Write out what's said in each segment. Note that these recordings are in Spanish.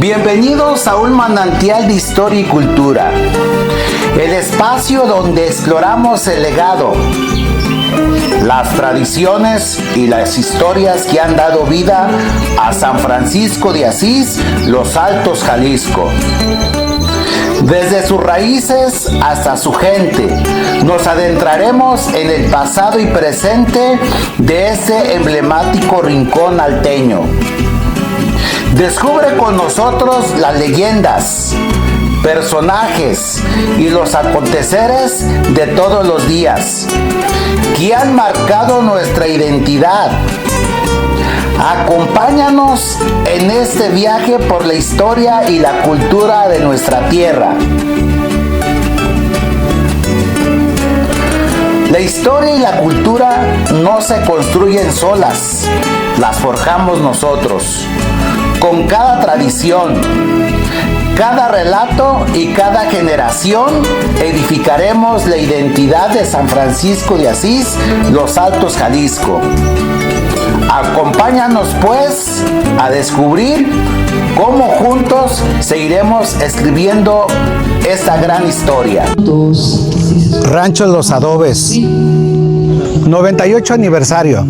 Bienvenidos a un manantial de historia y cultura, el espacio donde exploramos el legado, las tradiciones y las historias que han dado vida a San Francisco de Asís, Los Altos, Jalisco. Desde sus raíces hasta su gente, nos adentraremos en el pasado y presente de este emblemático rincón alteño. Descubre con nosotros las leyendas, personajes y los aconteceres de todos los días que han marcado nuestra identidad. Acompáñanos en este viaje por la historia y la cultura de nuestra tierra. La historia y la cultura no se construyen solas, las forjamos nosotros. Con cada tradición, cada relato y cada generación edificaremos la identidad de San Francisco de Asís, Los Altos, Jalisco. Acompáñanos pues a descubrir cómo juntos seguiremos escribiendo esta gran historia. Rancho Los Adobes, 98 aniversario.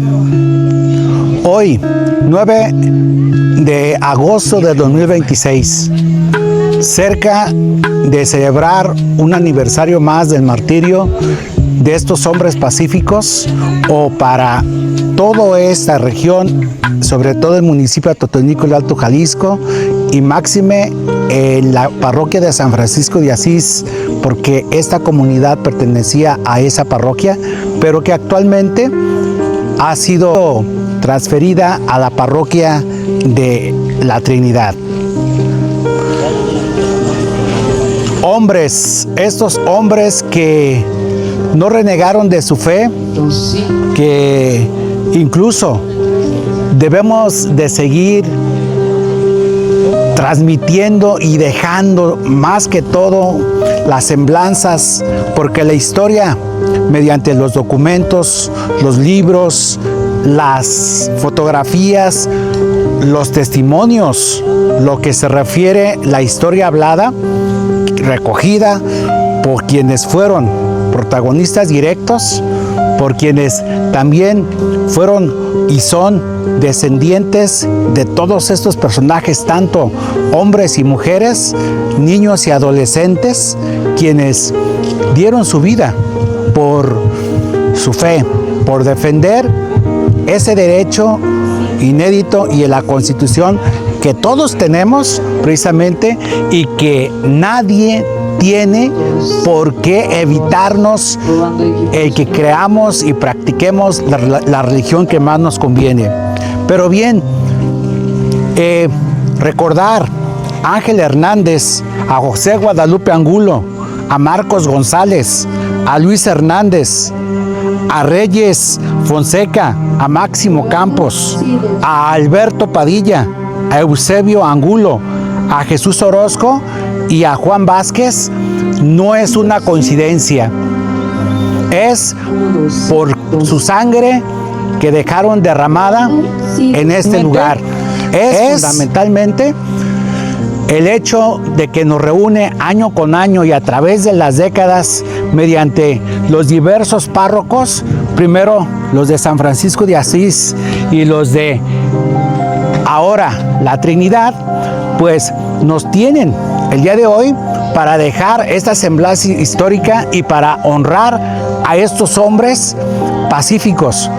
Hoy, 9 de agosto de 2026, cerca de celebrar un aniversario más del martirio de estos hombres pacíficos, o para toda esta región, sobre todo el municipio de Atotonilco, el Alto Jalisco, y máxime en la parroquia de San Francisco de Asís, porque esta comunidad pertenecía a esa parroquia, pero que actualmente ha sido transferida a la parroquia de la Trinidad. Hombres, estos hombres que no renegaron de su fe, que incluso debemos de seguir transmitiendo y dejando más que todo las semblanzas, porque la historia, mediante los documentos, los libros, las fotografías, los testimonios, lo que se refiere la historia hablada, recogida por quienes fueron protagonistas directos, por quienes también fueron y son descendientes de todos estos personajes, tanto hombres y mujeres, niños y adolescentes, quienes dieron su vida por su fe, por defender ese derecho inédito y en la Constitución que todos tenemos precisamente, y que nadie tiene por qué evitarnos el que creamos y practiquemos la religión que más nos conviene. Pero bien, recordar a Ángel Hernández, a José Guadalupe Angulo, a Marcos González, a Luis Hernández, a Reyes Fonseca, a Máximo Campos, a Alberto Padilla, a Eusebio Angulo, a Jesús Orozco y a Juan Vázquez, no es una coincidencia. Es por su sangre que dejaron derramada en este lugar. Es fundamentalmente el hecho de que nos reúne año con año y a través de las décadas, mediante los diversos párrocos, primero los de San Francisco de Asís y los de ahora la Trinidad, pues nos tienen el día de hoy para dejar esta semblanza histórica y para honrar a estos hombres pacíficos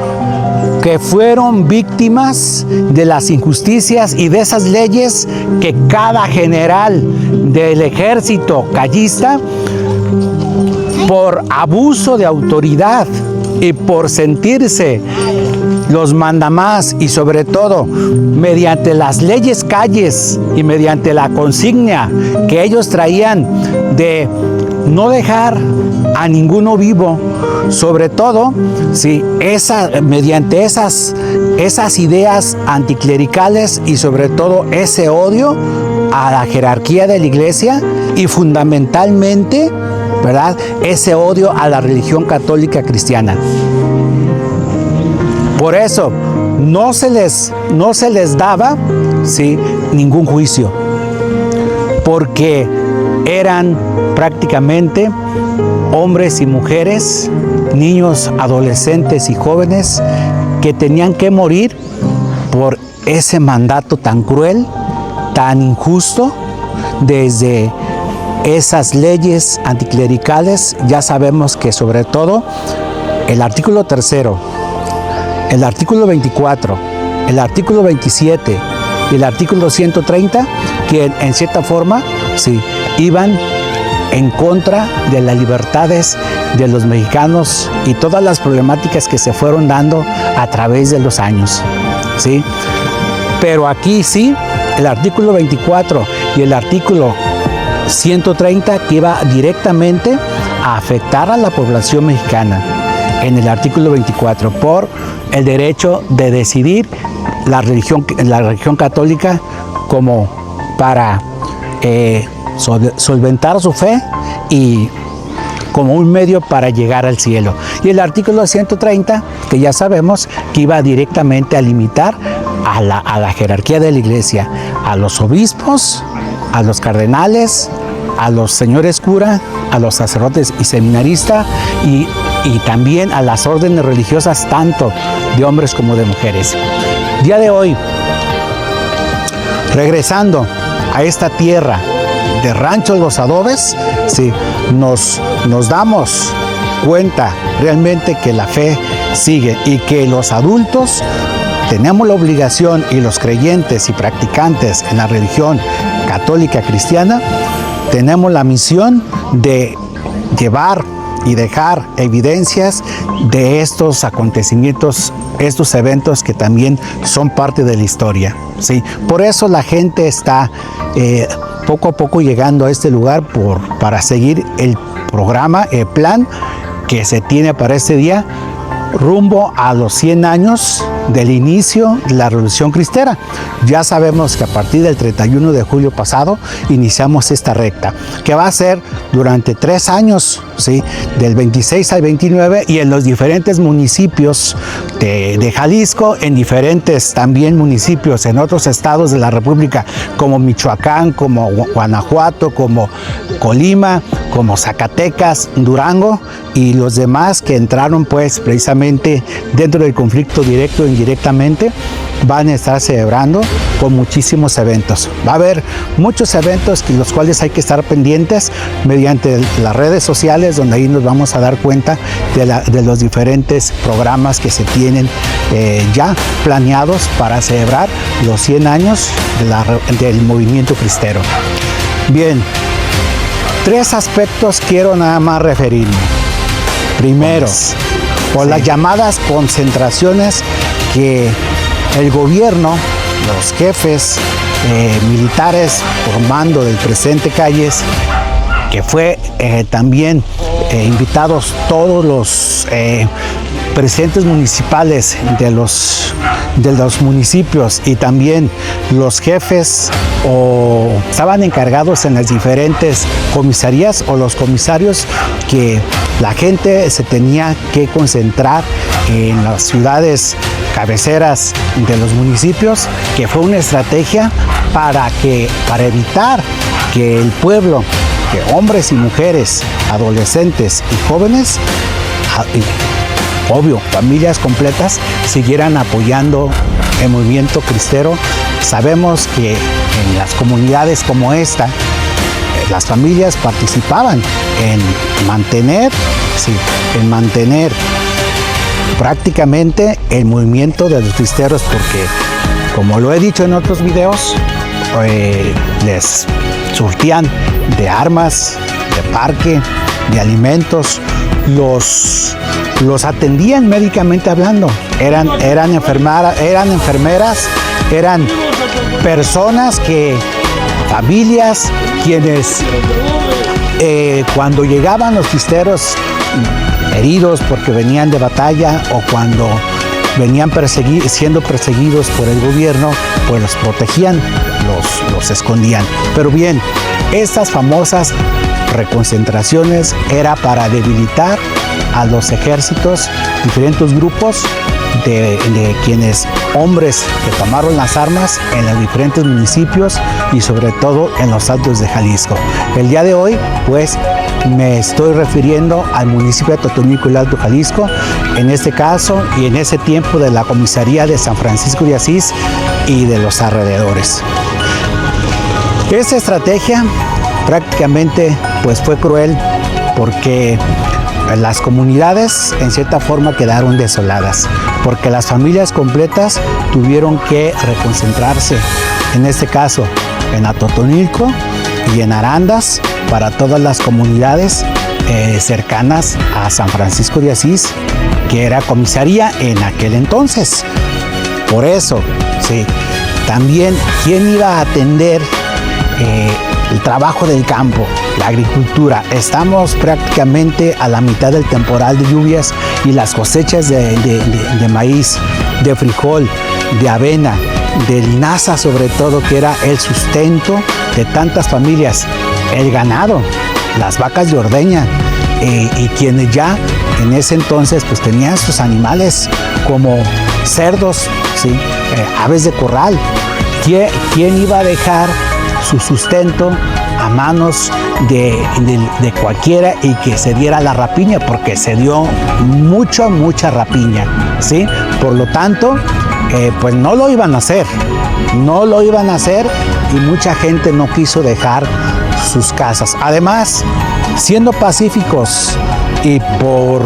que fueron víctimas de las injusticias y de esas leyes que cada general del ejército callista, por abuso de autoridad y por sentirse los mandamás, y sobre todo mediante las leyes calles y mediante la consigna que ellos traían de no dejar a ninguno vivo, sobre todo mediante esas ideas anticlericales, y sobre todo ese odio a la jerarquía de la iglesia, y fundamentalmente, ¿verdad?, ese odio a la religión católica cristiana. Por eso no se les daba ningún juicio. porque eran prácticamente hombres y mujeres, niños, adolescentes y jóvenes que tenían que morir por ese mandato tan cruel, tan injusto, desde esas leyes anticlericales. Ya sabemos que sobre todo el artículo 3, el artículo 24, el artículo 27 y el artículo 130, que en cierta forma sí, iban en contra de las libertades de los mexicanos y todas las problemáticas que se fueron dando a través de los años, ¿sí? Pero aquí sí, el artículo 24 y el artículo 130 que iba directamente a afectar a la población mexicana. En el artículo 24, por el derecho de decidir la religión católica como para solventar su fe y como un medio para llegar al cielo. Y el artículo 130, que ya sabemos que iba directamente a limitar a la jerarquía de la iglesia, a los obispos, a los cardenales, a los señores cura, a los sacerdotes y seminaristas y también a las órdenes religiosas, tanto de hombres como de mujeres. Día de hoy, regresando a esta tierra de Rancho Los Adobes, sí, nos damos cuenta realmente que la fe sigue y que los adultos tenemos la obligación, y los creyentes y practicantes en la religión católica cristiana, tenemos la misión de llevar y dejar evidencias de estos acontecimientos, estos eventos que también son parte de la historia, ¿sí? Por eso la gente está poco a poco llegando a este lugar para seguir el programa, el plan que se tiene para este día, rumbo a los 100 años del inicio de la Revolución Cristera. Ya sabemos que a partir del 31 de julio pasado iniciamos esta recta, que va a ser durante 3 años, ¿sí? Del 26 al 29, y en los diferentes municipios de Jalisco, en diferentes también municipios en otros estados de la República, como Michoacán, como Guanajuato, como Colima, como Zacatecas, Durango y los demás que entraron pues precisamente dentro del conflicto directo e indirectamente, van a estar celebrando con muchísimos eventos. Va a haber muchos eventos los cuales hay que estar pendientes mediante las redes sociales, donde ahí nos vamos a dar cuenta de los diferentes programas que se tienen ya planeados para celebrar los 100 años del movimiento cristero. Bien, 3 aspectos quiero nada más referirme. Primero, por las llamadas concentraciones que el gobierno, los jefes militares por mando del presidente Calles, que fue también invitados todos los presidentes municipales de los municipios y también los jefes estaban encargados en las diferentes comisarías o los comisarios, que la gente se tenía que concentrar en las ciudades cabeceras de los municipios, que fue una estrategia para evitar que el pueblo, que hombres y mujeres, adolescentes y jóvenes, obvio, familias completas, siguieran apoyando el movimiento cristero. Sabemos que en las comunidades como esta, las familias participaban en mantener prácticamente el movimiento de los cristeros, porque, como lo he dicho en otros videos, les surtían de armas, de parque, de alimentos, los atendían médicamente hablando, eran enfermeras, eran personas familias quienes cuando llegaban los cristeros heridos porque venían de batalla o cuando venían siendo perseguidos por el gobierno, pues los protegían, los escondían. Pero bien, estas famosas reconcentraciones era para debilitar a los ejércitos, diferentes grupos de quienes, hombres que tomaron las armas en los diferentes municipios y sobre todo en los Altos de Jalisco. El día de hoy, pues, me estoy refiriendo al municipio de Totonilco, el Alto Jalisco, en este caso y en ese tiempo de la comisaría de San Francisco de Asís y de los alrededores. Esta estrategia prácticamente pues fue cruel porque las comunidades en cierta forma quedaron desoladas, porque las familias completas tuvieron que reconcentrarse, en este caso en Atotonilco y en Arandas, para todas las comunidades cercanas a San Francisco de Asís, que era comisaría en aquel entonces. Por eso, sí, también, ¿quién iba a atender el trabajo del campo, la agricultura? Estamos prácticamente a la mitad del temporal de lluvias y las cosechas de maíz, de frijol, de avena, de linaza sobre todo, que era el sustento de tantas familias, el ganado, las vacas de ordeña, y quienes ya en ese entonces pues tenían sus animales como cerdos, ¿sí? Aves de corral. ¿Quién iba a dejar su sustento a manos de cualquiera y que se diera la rapiña? Porque se dio mucha rapiña, ¿sí? Por lo tanto, pues no lo iban a hacer, y mucha gente no quiso dejar sus casas. Además, siendo pacíficos y por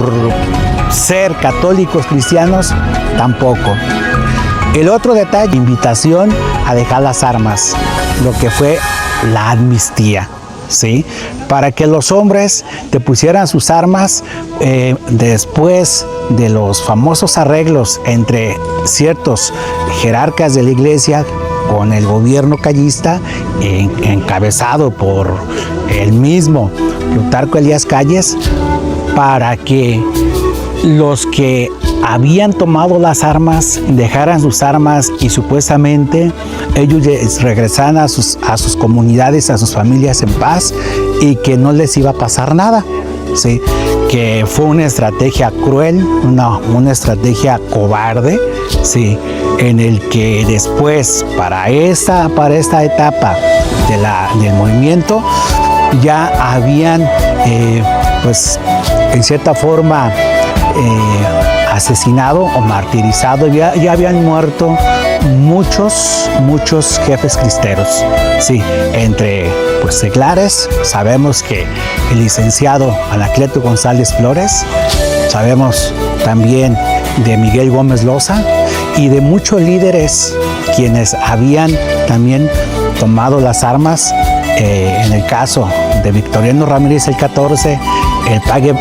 ser católicos cristianos, tampoco. El otro detalle, invitación a dejar las armas, lo que fue la amnistía, ¿sí? Para que los hombres depusieran sus armas después de los famosos arreglos entre ciertos jerarcas de la iglesia con el gobierno callista, encabezado por el mismo Plutarco Elías Calles, para que los que habían tomado las armas dejaran sus armas y supuestamente ellos regresaran a sus comunidades, a sus familias en paz, y que no les iba a pasar nada, ¿sí? Que fue una estrategia cruel, una estrategia cobarde, ¿sí? En el que después, para esta etapa del movimiento, ya habían, pues, en cierta forma, asesinado o martirizado, ya habían muerto muchos jefes cristeros, sí, entre pues seglares. Sabemos que el licenciado Anacleto González Flores, sabemos también de Miguel Gómez Loza y de muchos líderes quienes habían también tomado las armas, en el caso de Victoriano Ramírez el 14,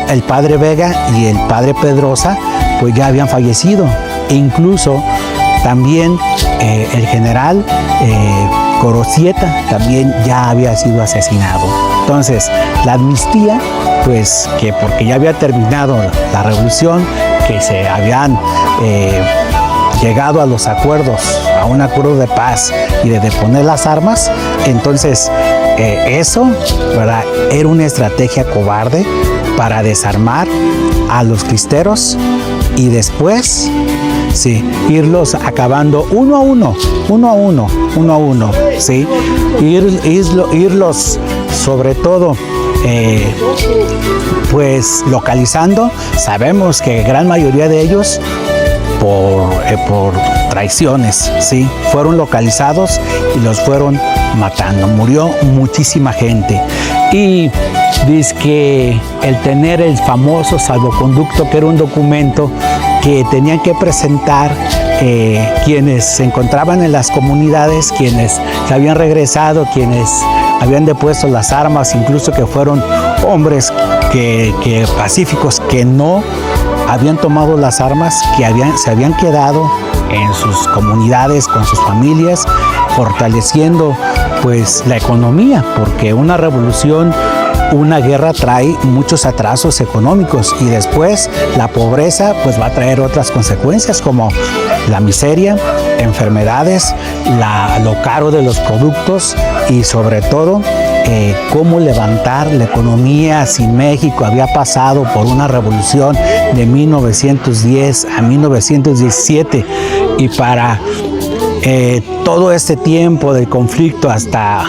el padre Vega y el padre Pedrosa, pues ya habían fallecido. E incluso también el general Corocieta también ya había sido asesinado. Entonces, la amnistía, pues que porque ya había terminado la revolución, que se habían llegado a los acuerdos, a un acuerdo de paz y de deponer las armas, entonces eso, ¿verdad?, era una estrategia cobarde para desarmar a los cristeros y después, sí, irlos acabando uno a uno, ¿sí? Irlos sobre todo, pues localizando. Sabemos que gran mayoría de ellos por traiciones, ¿sí?, fueron localizados y los fueron matando. Murió muchísima gente. Y dice que el tener el famoso salvoconducto, que era un documento que tenían que presentar quienes se encontraban en las comunidades, quienes se habían regresado, quienes habían depuesto las armas, incluso que fueron hombres que pacíficos, que no habían tomado las armas, que se habían quedado en sus comunidades con sus familias, fortaleciendo pues la economía, porque una revolución, una guerra trae muchos atrasos económicos y después la pobreza pues va a traer otras consecuencias como la miseria, enfermedades, lo caro de los productos y sobre todo cómo levantar la economía si México había pasado por una revolución de 1910 a 1917, y para todo este tiempo del conflicto hasta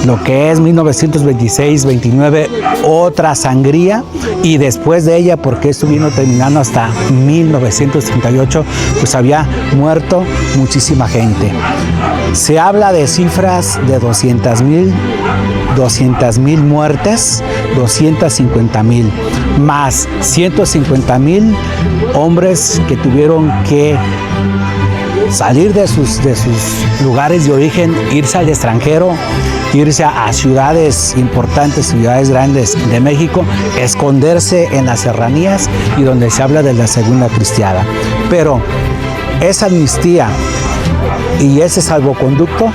lo que es 1926-29, otra sangría, y después de ella, porque esto vino terminando hasta 1938, pues había muerto muchísima gente. Se habla de cifras de 200,000 muertes, 250,000, más 150,000 hombres que tuvieron que salir de sus lugares de origen, irse al extranjero, irse a ciudades importantes, ciudades grandes de México, esconderse en las serranías, y donde se habla de la segunda cristiada. Pero esa amnistía y ese salvoconducto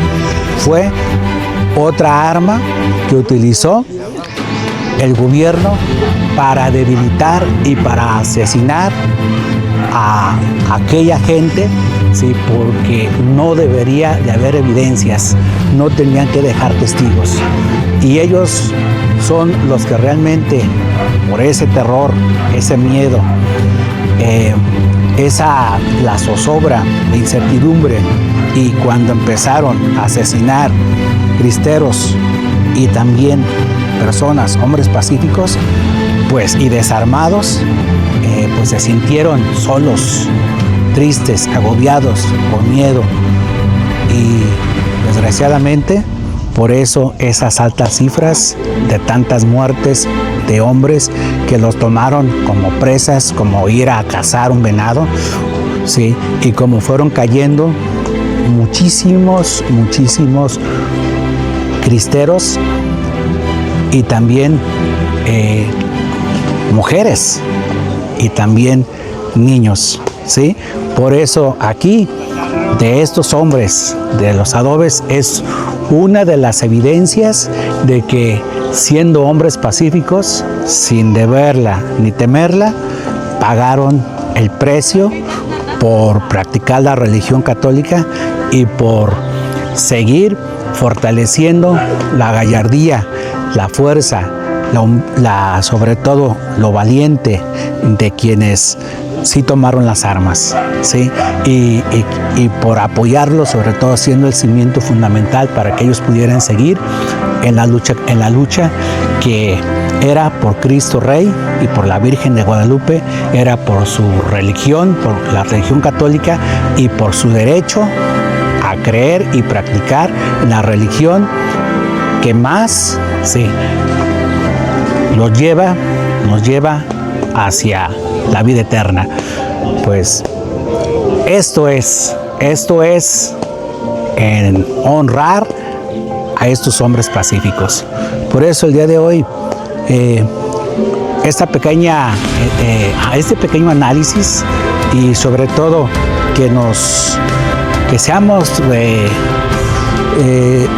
fue otra arma que utilizó el gobierno para debilitar y para asesinar a aquella gente, sí, porque no debería de haber evidencias, no tenían que dejar testigos. Y ellos son los que realmente, por ese terror, ese miedo, la zozobra, la incertidumbre, y cuando empezaron a asesinar cristeros y también personas, hombres pacíficos, pues, y desarmados, pues se sintieron solos, tristes, agobiados, con miedo, y desgraciadamente por eso esas altas cifras de tantas muertes de hombres que los tomaron como presas, como ir a cazar un venado, ¿sí? Y como fueron cayendo muchísimos cristeros, y también mujeres, y también niños, ¿sí? Por eso aquí, de estos hombres de los adobes, es una de las evidencias de que, siendo hombres pacíficos, sin deberla ni temerla, pagaron el precio por practicar la religión católica y por seguir fortaleciendo la gallardía, la fuerza, sobre todo lo valiente de quienes sí tomaron las armas, ¿sí? Y por apoyarlo, sobre todo siendo el cimiento fundamental para que ellos pudieran seguir en la lucha que era por Cristo Rey y por la Virgen de Guadalupe, era por su religión, por la religión católica, y por su derecho a creer y practicar la religión que más, sí, nos lleva hacia la vida eterna. Pues esto es en honrar a estos hombres pacíficos. Por eso el día de hoy, este pequeño análisis, y sobre todo que seamos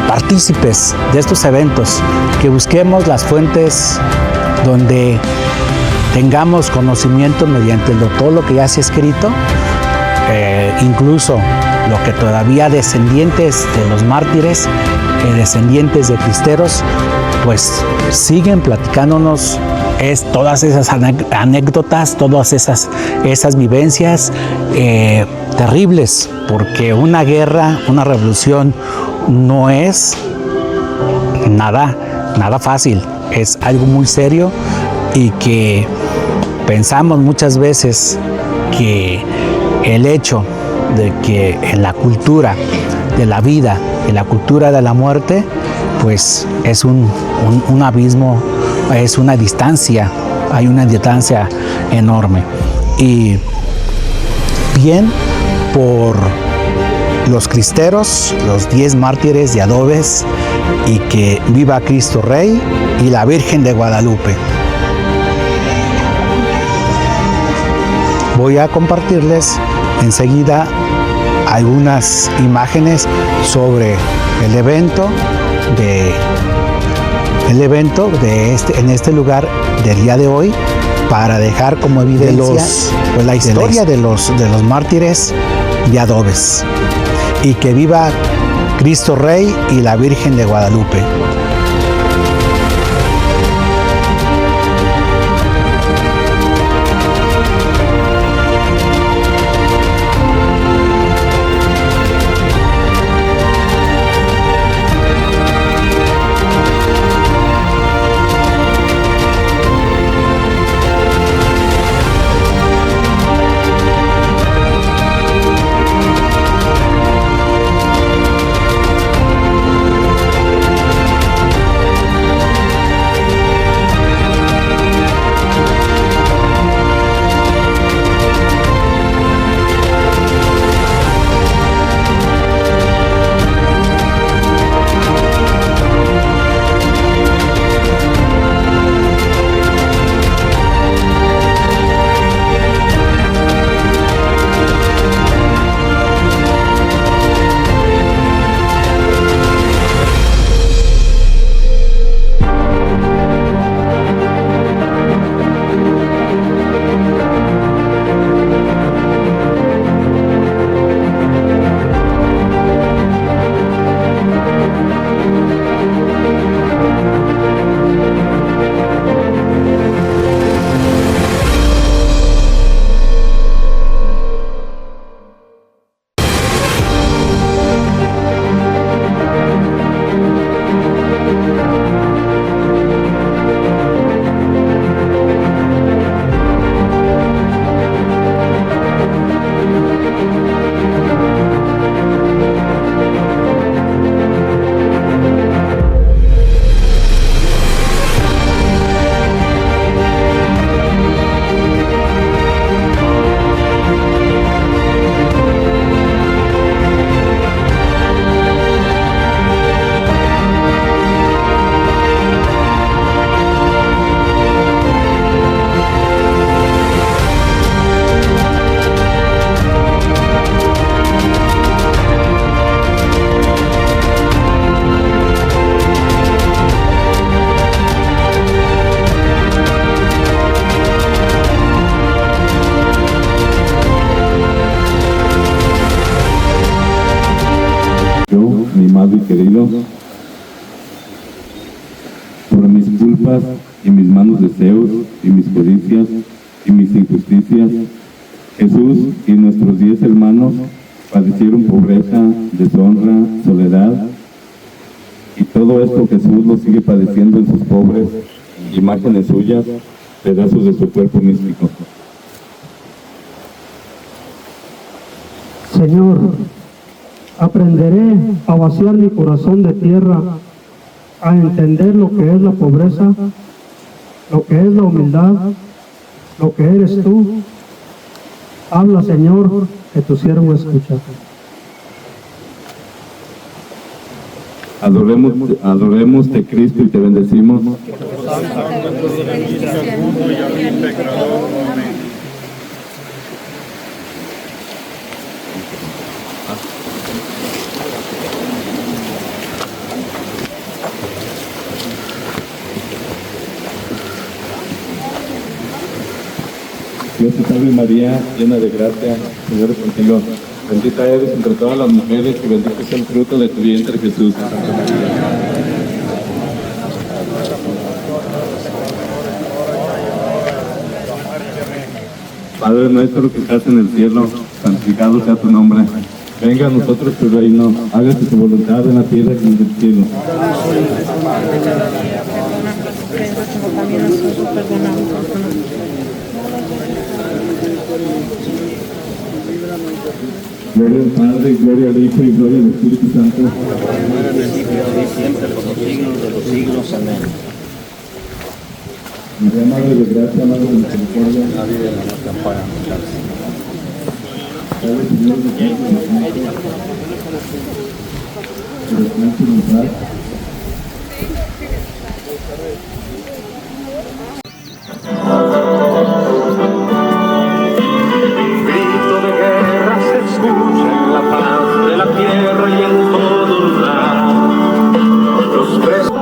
partícipes de estos eventos, que busquemos las fuentes donde tengamos conocimiento mediante todo lo que ya se ha escrito, incluso lo que todavía descendientes de los mártires, descendientes de cristeros, pues siguen platicándonos todas esas anécdotas, todas esas vivencias terribles, porque una guerra, una revolución no es nada fácil, es algo muy serio, y que pensamos muchas veces que el hecho de que en la cultura de la vida, en la cultura de la muerte, pues es un abismo, es una distancia, hay una distancia enorme. Y bien por los cristeros, los 10 mártires de adobes, y que viva Cristo Rey y la Virgen de Guadalupe. Voy a compartirles enseguida algunas imágenes sobre el evento en este lugar del día de hoy, para dejar como evidencia la historia de los mártires de adobes. Y que viva Cristo Rey y la Virgen de Guadalupe. querido, por mis culpas y mis malos deseos y mis codicias y mis injusticias, Jesús y nuestros 10 hermanos padecieron pobreza, deshonra, soledad, y todo esto Jesús lo sigue padeciendo en sus pobres imágenes suyas, pedazos de su cuerpo místico. Señor, aprenderé a vaciar mi corazón de tierra, a entender lo que es la pobreza, lo que es la humildad, lo que eres tú. Habla, Señor, que tu siervo escucha. Adoremos de Cristo y te bendecimos. Dios te salve María, llena de gracia, el Señor es contigo. Bendita eres entre todas las mujeres y bendito es el fruto de tu vientre, Jesús. Padre nuestro que estás en el cielo, santificado sea tu nombre. Venga a nosotros tu reino, hágase tu voluntad en la tierra como en el cielo. Gloria al Padre, gloria al Hijo y gloria al Espíritu Santo. Gloria al principio, ahora y siempre, por los siglos de los siglos. Amén. María, Madre de Gracia, Madre de Misericordia, La vida de la nuestra ampara. Padre Señor, que descanse en paz. Grito de guerra se escucha en la paz de la tierra y en todo lugar. Los presos,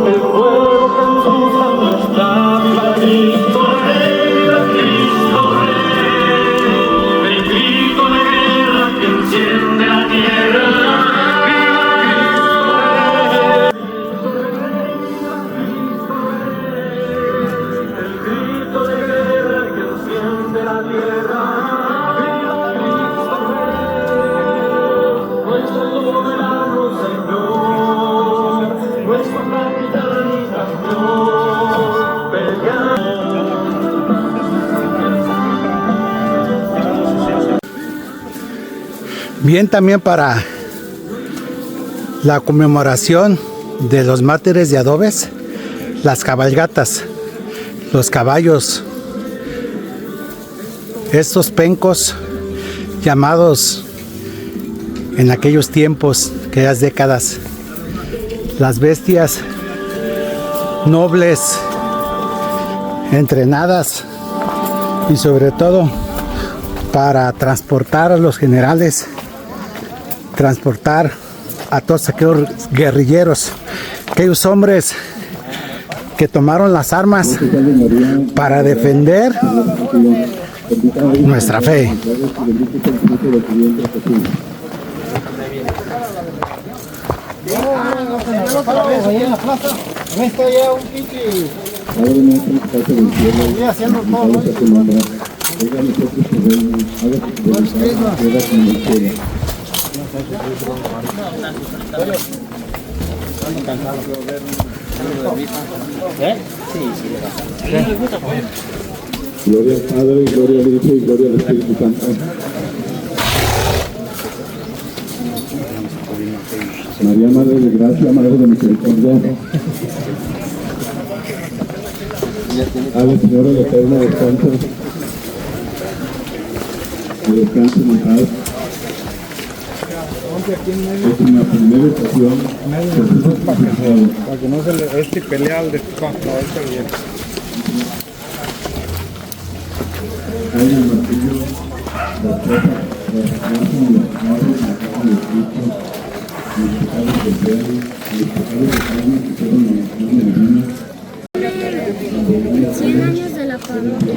el fuego que en su sangre está, viva Cristo Rey, viva Cristo Rey. El grito de guerra que enciende la tierra, viva Cristo Rey. El grito de guerra que enciende la tierra, viva Cristo Rey. Nuestro soberano Señor, nuestro capitán y campeón, peleando. Bien, también para la conmemoración de los mártires de Adobes, las cabalgatas, los caballos, estos pencos llamados en aquellos tiempos, aquellas décadas, las bestias nobles, entrenadas y sobre todo para transportar a los generales, transportar a todos aquellos guerrilleros, aquellos hombres que tomaron las armas para defender nuestra fe. Padre nuestro que estás en el cielo, santificado sea tu nombre. Venga a nosotros tu reino, hágase tu voluntad en la tierra como en el cielo. Gloria al Padre, gloria al Hijo y gloria al Espíritu Santo. María, Madre de Gracia, Madre de Misericordia. Ave, Señor, el eterno descanso. Que descansen en paz. Es una primera estación. Para que no se le pelea al de bien. Hay el martillo, la tropa, la esperanza, los padres, la casa de Cristo, los pecados del cielo, los pecados de carne que fueron en la carne divina. 100 años de la parroquia.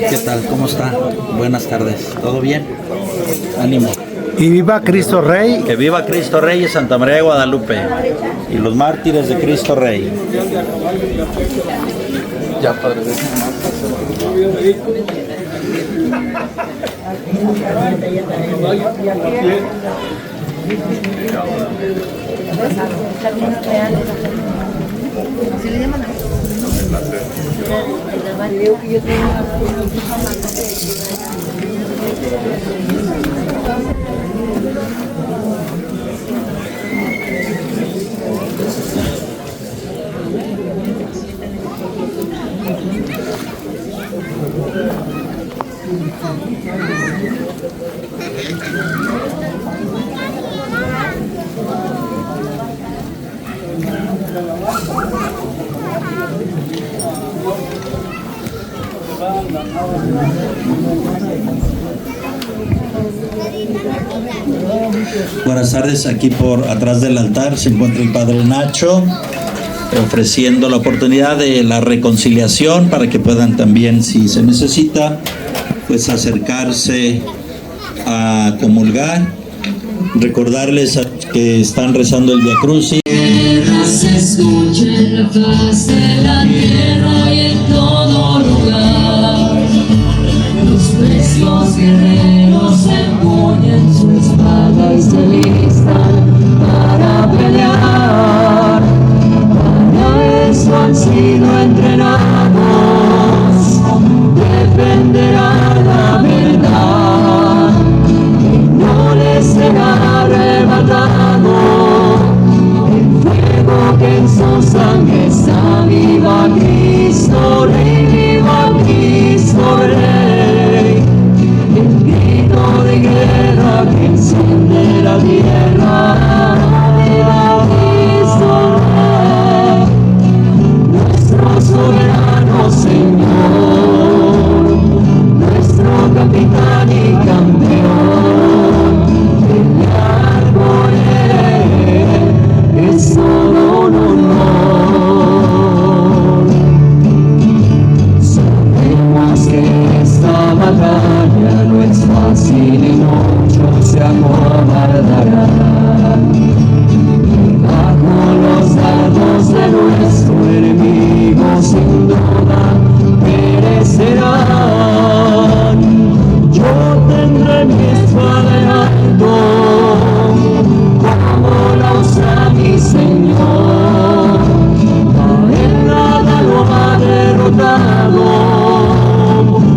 ¿Qué tal? ¿Cómo está? Buenas tardes. ¿Todo bien? Ánimo. Y viva Cristo Rey. Que viva Cristo Rey y Santa María de Guadalupe y los mártires de Cristo Rey. Ya, padre. ¿Se le llaman? Buenas tardes. Aquí por atrás del altar se encuentra el Padre Nacho ofreciendo la oportunidad de la reconciliación para que puedan también, si se necesita, pues acercarse a comulgar. Recordarles a los que están rezando el Via Crucis. Se escucha en la faz de la tierra y en todo lugar. Los precios guerreros empuñan su espada y se listan para pelear. Para eso han sido entrenados, defenderán la verdad y no les será arrebatado el fuego que en su sangre está. Viva Cristo Rey, viva Cristo Rey, el grito de guerra que enciende la tierra. Viva Cristo Rey, nuestro soberano Señor, nuestro capitán y campeón. Pelear por él es todo un honor. Sabemos que esta batalla no es fácil y muchos se acobardarán. Y bajo los dardos de nuestro enemigo sin duda perecerán. Yo tendré mi espada en alto, como la usa mi Señor. A él nada lo ha derrotado,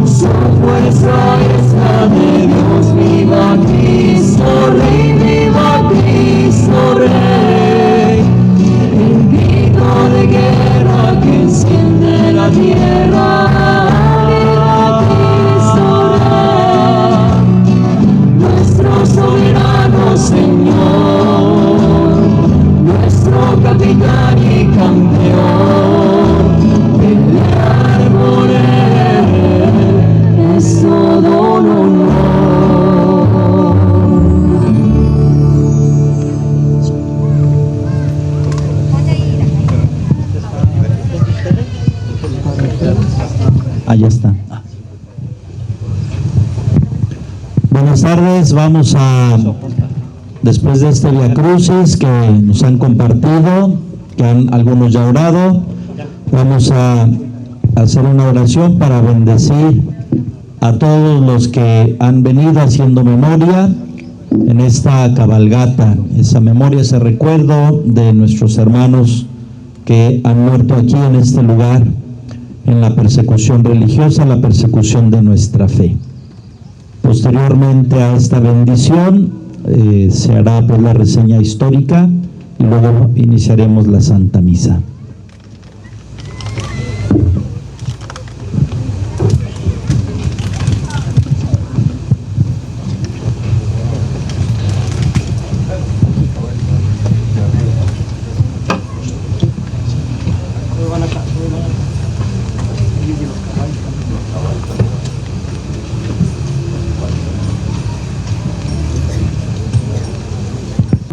su fuerza es la de Dios. Viva Cristo Rey, viva Cristo Rey, el grito de guerra que enciende la tierra. Viva Cristo Rey, nuestro soberano Señor, nuestro capitán y campeón. Pelear por él es todo un honor. Allá está. Buenas tardes. Vamos a, después de este Via Crucis que nos han compartido, que algunos ya orado, vamos a hacer una oración para bendecir a todos los que han venido haciendo memoria en esta cabalgata, esa memoria, ese recuerdo de nuestros hermanos que han muerto aquí en este lugar, en la persecución religiosa, la persecución de nuestra fe. Posteriormente a esta bendición se hará pues la reseña histórica y luego iniciaremos la Santa Misa.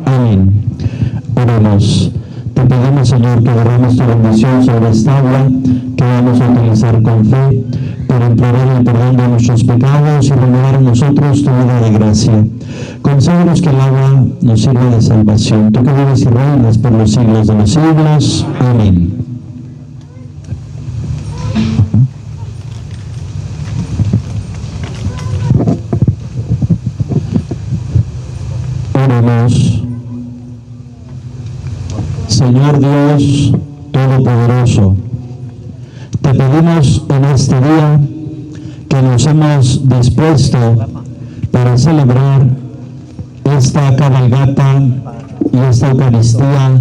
Amén. Oremos. Te pedimos, Señor, que derrames tu bendición sobre esta agua que vamos a utilizar con fe para implorar el perdón de nuestros pecados y renovar en nosotros tu vida de gracia. Concédenos que el agua nos sirva de salvación. Tú que vives y reinas por los siglos de los siglos. Amén. Oremos. Señor Dios Todopoderoso, te pedimos en este día que nos hemos dispuesto para celebrar esta cabalgata y esta Eucaristía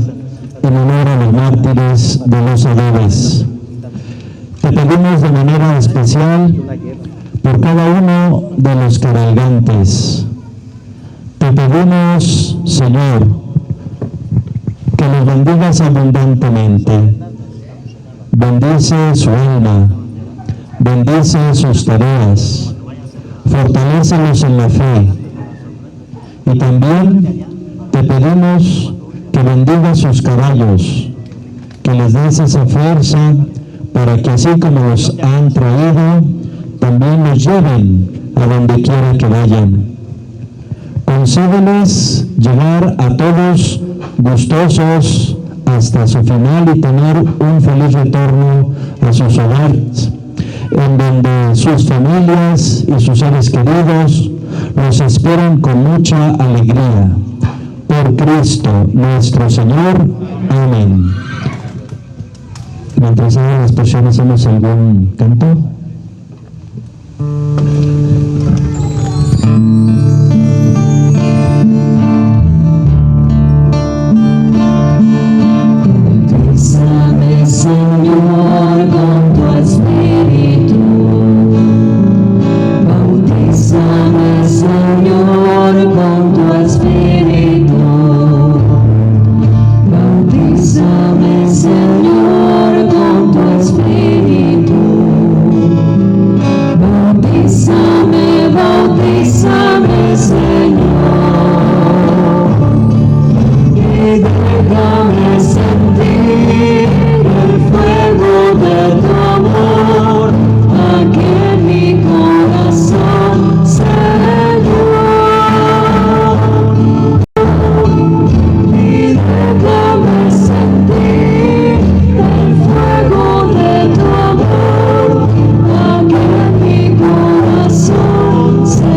en honor a los mártires de los adobes. Te pedimos de manera especial por cada uno de los cabalgantes. Te pedimos, Señor, que los bendigas abundantemente. Bendice su alma, bendice sus tareas, fortalécelos en la fe. Y también te pedimos que bendiga sus caballos, que les des esa fuerza para que así como los han traído, también los lleven a donde quiera que vayan. Concédeles llegar a todos gustosos hasta su final y tener un feliz retorno a sus hogares, en donde sus familias y sus seres queridos los esperan con mucha alegría. Por Cristo nuestro Señor. Amén. Mientras hagan las personas, ¿hacemos algún canto? Señor, con tu Espíritu, bautízame, Señor, con tu Espíritu, bautízame, Señor, con tu Espíritu, bautízame, bautízame, Señor, y déjame sentir el fuego de tu amor aquí en mi corazón, Señor, y déjame sentir el fuego de tu amor aquí en mi corazón, Señor.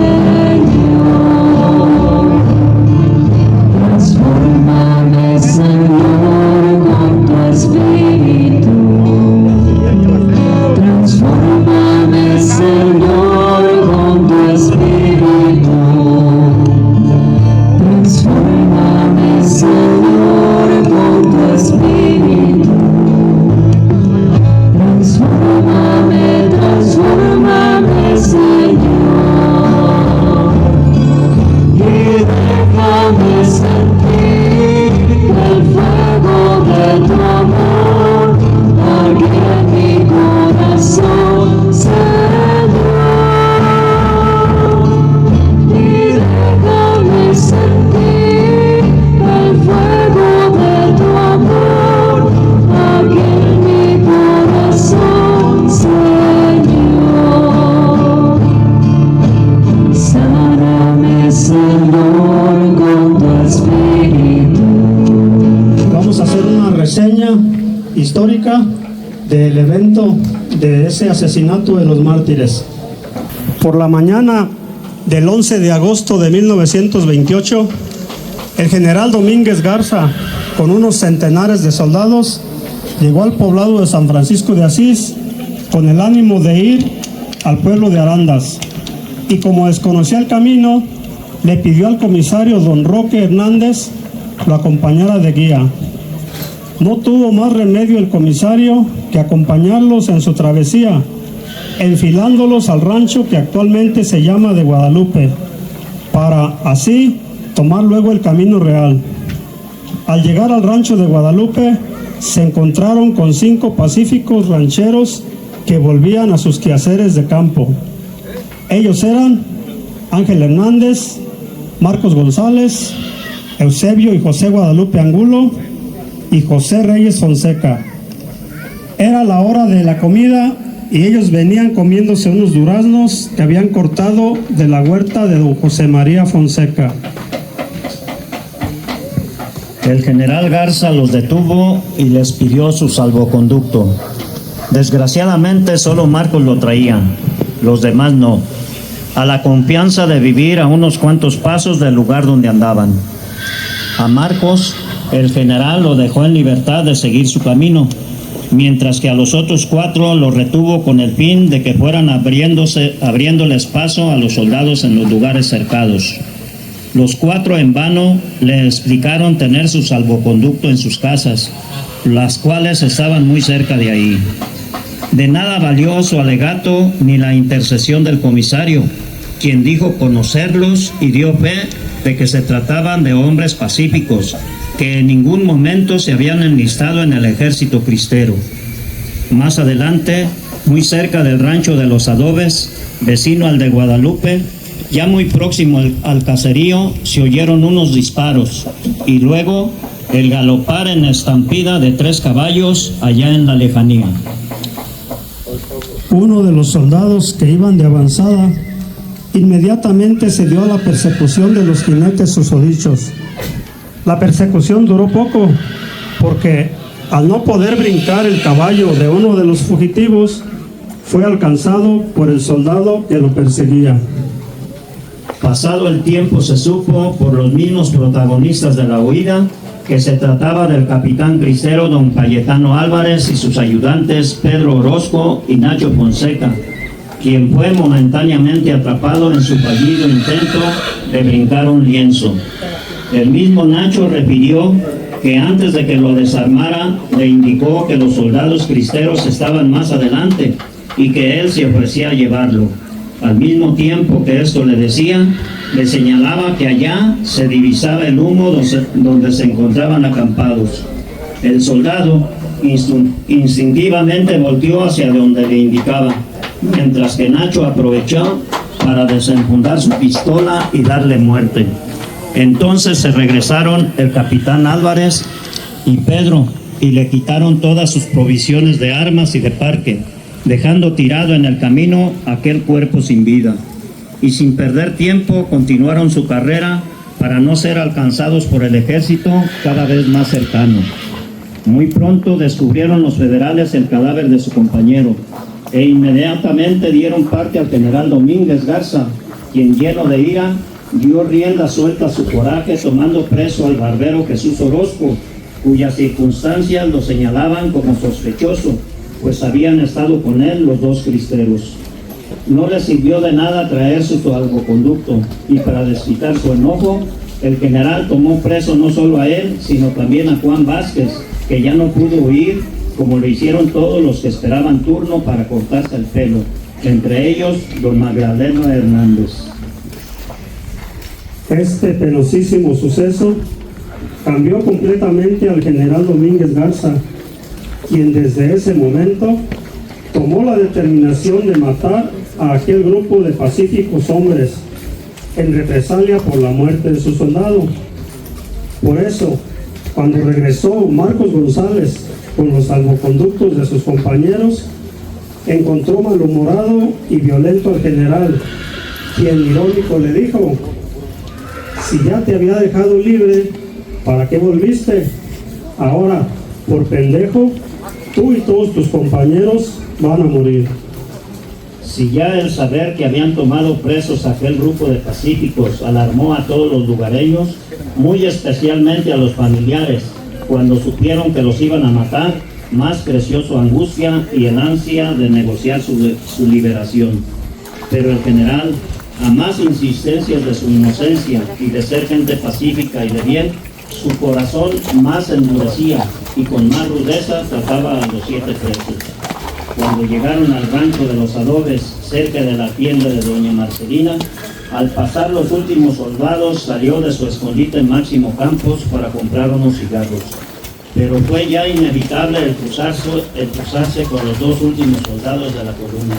Transfórmame, Señor, con tu Espíritu. Transfórmame, Señor, con tu Espíritu. Transfórmame, Señor, con tu Espíritu. Transfórmame, transfórmame, Señor. Y déjame sentir el fuego de tu amor aquí en mi corazón, Señor. Y déjame sentir el fuego de tu amor aquí en mi corazón, Señor. Sáname, Señor, con tu Espíritu. Vamos a hacer una reseña histórica del evento de ese asesinato de los mártires. Por la mañana del 11 de agosto de 1928, el general Domínguez Garza, con unos centenares de soldados, llegó al poblado de San Francisco de Asís con el ánimo de ir al pueblo de Arandas. Y como desconocía el camino, le pidió al comisario don Roque Hernández lo acompañara de guía. No tuvo más remedio el comisario que acompañarlos en su travesía, enfilándolos al rancho que actualmente se llama de Guadalupe, para así tomar luego el camino real. Al llegar al rancho de Guadalupe, se encontraron con 5 pacíficos rancheros que volvían a sus quehaceres de campo. Ellos eran Ángel Hernández, Marcos González, Eusebio y José Guadalupe Angulo y José Reyes Fonseca. Era la hora de la comida y ellos venían comiéndose unos duraznos que habían cortado de la huerta de don José María Fonseca. El general Garza los detuvo y les pidió su salvoconducto. Desgraciadamente solo Marcos lo traía, los demás no, a la confianza de vivir a unos cuantos pasos del lugar donde andaban. A Marcos, el general lo dejó en libertad de seguir su camino, mientras que a los otros 4 los retuvo con el fin de que fueran abriéndoles paso a los soldados en los lugares cercados. Los 4 en vano le explicaron tener su salvoconducto en sus casas, las cuales estaban muy cerca de ahí. De nada valió su alegato ni la intercesión del comisario, quien dijo conocerlos y dio fe de que se trataban de hombres pacíficos, que en ningún momento se habían enlistado en el ejército cristero. Más adelante, muy cerca del rancho de los Adobes, vecino al de Guadalupe, ya muy próximo al caserío, se oyeron unos disparos y luego el galopar en estampida de 3 caballos allá en la lejanía. Uno de los soldados que iban de avanzada inmediatamente se dio a la persecución de los jinetes susodichos. La persecución duró poco porque al no poder brincar el caballo de uno de los fugitivos, fue alcanzado por el soldado que lo perseguía. Pasado el tiempo se supo por los mismos protagonistas de la huida que se trataba del capitán cristero don Cayetano Álvarez y sus ayudantes Pedro Orozco y Nacho Fonseca, quien fue momentáneamente atrapado en su fallido intento de brincar un lienzo. El mismo Nacho refirió que antes de que lo desarmara, le indicó que los soldados cristeros estaban más adelante y que él se ofrecía a llevarlo. Al mismo tiempo que esto le decía, le señalaba que allá se divisaba el humo donde se encontraban acampados. El soldado instintivamente volteó hacia donde le indicaba, mientras que Nacho aprovechó para desenfundar su pistola y darle muerte. Entonces se regresaron el capitán Álvarez y Pedro y le quitaron todas sus provisiones de armas y de parque, dejando tirado en el camino aquel cuerpo sin vida. Y sin perder tiempo continuaron su carrera para no ser alcanzados por el ejército cada vez más cercano. Muy pronto descubrieron los federales el cadáver de su compañero e inmediatamente dieron parte al general Domínguez Garza, quien lleno de ira dio rienda suelta a su coraje tomando preso al barbero Jesús Orozco, cuyas circunstancias lo señalaban como sospechoso, pues habían estado con él los 2 cristeros. No le sirvió de nada traer su salvoconducto y para desquitar su enojo, el general tomó preso no solo a él, sino también a Juan Vázquez, que ya no pudo huir, como lo hicieron todos los que esperaban turno para cortarse el pelo, entre ellos don Magdaleno Hernández. Este penosísimo suceso cambió completamente al general Domínguez Garza, quien desde ese momento tomó la determinación de matar a aquel grupo de pacíficos hombres en represalia por la muerte de su soldado. Por eso, cuando regresó Marcos González con los salvoconductos de sus compañeros, encontró malhumorado y violento al general, quien irónico le dijo: si ya te había dejado libre, ¿para qué volviste? Ahora, por pendejo, tú y todos tus compañeros van a morir. Si ya el saber que habían tomado presos a aquel grupo de pacíficos alarmó a todos los lugareños, muy especialmente a los familiares, cuando supieron que los iban a matar, más creció su angustia y el ansia de negociar su liberación. Pero el general, a más insistencias de su inocencia y de ser gente pacífica y de bien, su corazón más endurecía y con más rudeza trataba a los 7 presos. Cuando llegaron al rancho de los Adobes, cerca de la tienda de doña Marcelina, al pasar los últimos soldados, salió de su escondite Máximo Campos para comprar unos cigarros. Pero fue ya inevitable el cruzarse con los 2 últimos soldados de la columna.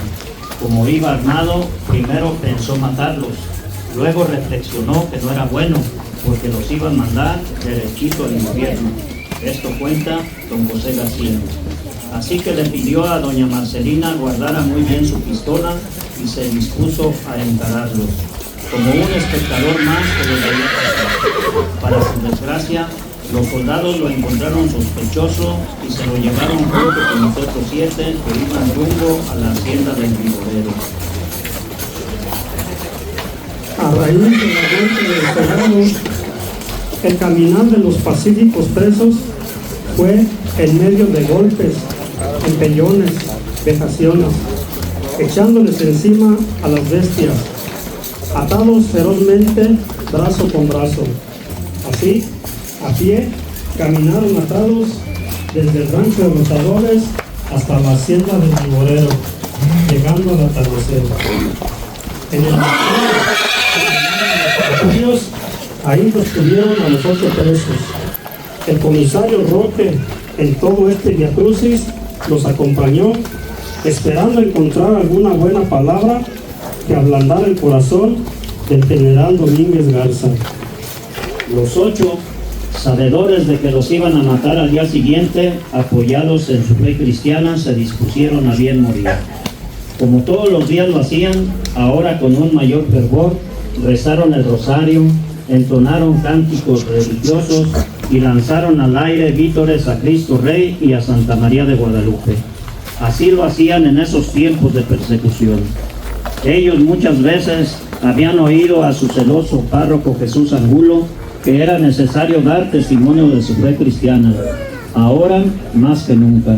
Como iba armado, primero pensó matarlos, luego reflexionó que no era bueno, porque los iba a mandar derechito al infierno. Esto cuenta don José García. Así que le pidió a doña Marcelina guardara muy bien su pistola y se dispuso a encararlos, como un espectador más que lo veía pasar. Para su desgracia, los soldados lo encontraron sospechoso y se lo llevaron junto con los otros 7 que iban rumbo a la hacienda del viborero. A raíz de la muerte del soldado, el caminar de los pacíficos presos fue en medio de golpes, empellones, vejaciones, echándoles encima a las bestias, atados ferozmente brazo con brazo. Así, a pie, caminaron atados desde el rancho de los Adobes hasta la hacienda del viborero, llegando al atardecer. En el ahí los tuvieron a los 8 presos. El comisario Roque, en todo este viacrucis, los acompañó, esperando encontrar alguna buena palabra que ablandara el corazón del general Domínguez Garza. Los 8, sabedores de que los iban a matar al día siguiente, apoyados en su fe cristiana, se dispusieron a bien morir. Como todos los días lo hacían, ahora con un mayor fervor, rezaron el rosario, entonaron cánticos religiosos y lanzaron al aire vítores a Cristo Rey y a Santa María de Guadalupe. Así lo hacían en esos tiempos de persecución. Ellos muchas veces habían oído a su celoso párroco Jesús Angulo que era necesario dar testimonio de su fe cristiana, ahora más que nunca.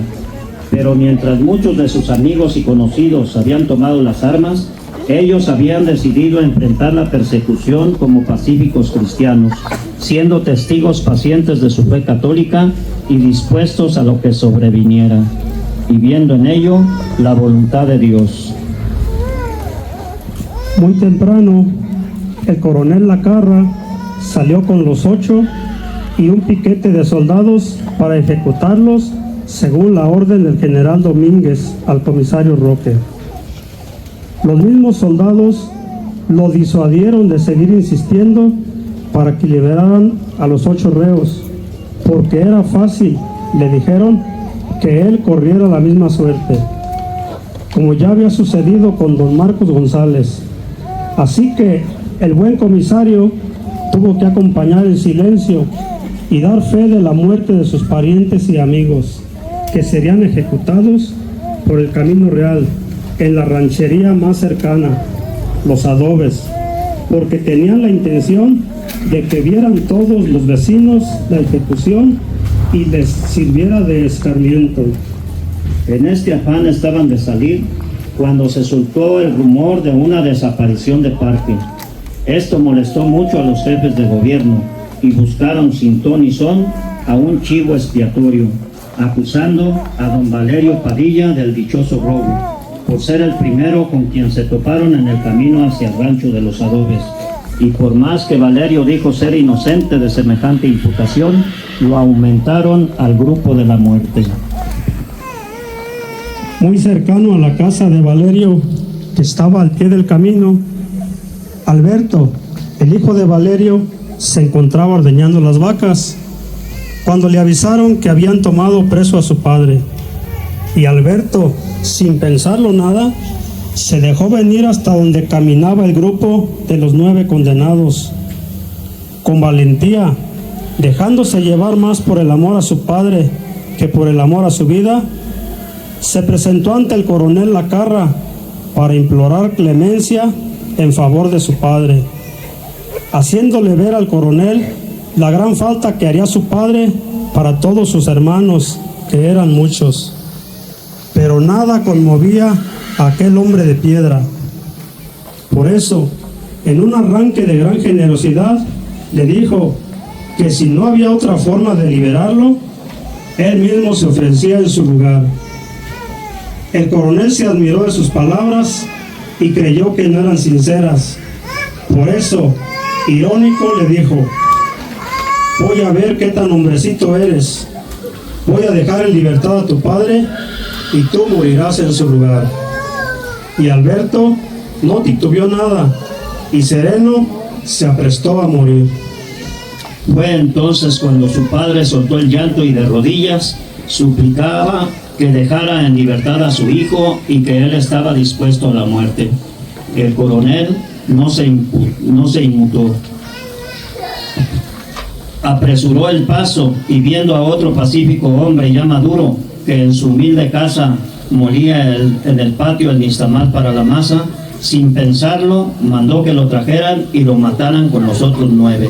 Pero mientras muchos de sus amigos y conocidos habían tomado las armas, ellos habían decidido enfrentar la persecución como pacíficos cristianos, siendo testigos pacientes de su fe católica y dispuestos a lo que sobreviniera, y viendo en ello la voluntad de Dios. Muy temprano, el coronel Lacarra salió con los 8 y un piquete de soldados para ejecutarlos según la orden del general Domínguez al comisario Roque. Los mismos soldados lo disuadieron de seguir insistiendo para que liberaran a los 8 reos, porque era fácil, le dijeron, que él corriera la misma suerte, como ya había sucedido con don Marcos González. Así que el buen comisario tuvo que acompañar en silencio y dar fe de la muerte de sus parientes y amigos, que serían ejecutados por el camino real, en la ranchería más cercana, los Adobes, porque tenían la intención de que vieran todos los vecinos la ejecución y les sirviera de escarmiento. En este afán estaban de salir cuando se soltó el rumor de una desaparición de parque. Esto molestó mucho a los jefes de gobierno y buscaron sin ton y son a un chivo expiatorio, acusando a don Valerio Padilla del dichoso robo, por ser el primero con quien se toparon en el camino hacia el rancho de los Adobes. Y por más que Valerio dijo ser inocente de semejante imputación, lo aumentaron al grupo de la muerte. Muy cercano a la casa de Valerio, que estaba al pie del camino, Alberto, el hijo de Valerio, se encontraba ordeñando las vacas, cuando le avisaron que habían tomado preso a su padre. Y Alberto, sin pensarlo nada, se dejó venir hasta donde caminaba el grupo de los 9 condenados. Con valentía, dejándose llevar más por el amor a su padre que por el amor a su vida, se presentó ante el coronel Lacarra para implorar clemencia en favor de su padre, haciéndole ver al coronel la gran falta que haría su padre para todos sus hermanos, que eran muchos. Pero nada conmovía a aquel hombre de piedra. Por eso, en un arranque de gran generosidad, le dijo que si no había otra forma de liberarlo, él mismo se ofrecía en su lugar. El coronel se admiró de sus palabras y creyó que no eran sinceras. Por eso, irónico, le dijo: voy a ver qué tan hombrecito eres. Voy a dejar en libertad a tu padre y tú morirás en su lugar. Y Alberto no titubeó nada y sereno se aprestó a morir. Fue entonces cuando su padre soltó el llanto y de rodillas suplicaba que dejara en libertad a su hijo y que él estaba dispuesto a la muerte. El coronel no se inmutó. Apresuró el paso y viendo a otro pacífico hombre ya maduro que en su humilde casa molía en el patio el nixtamal para la masa, sin pensarlo mandó que lo trajeran y lo mataran con los otros 9.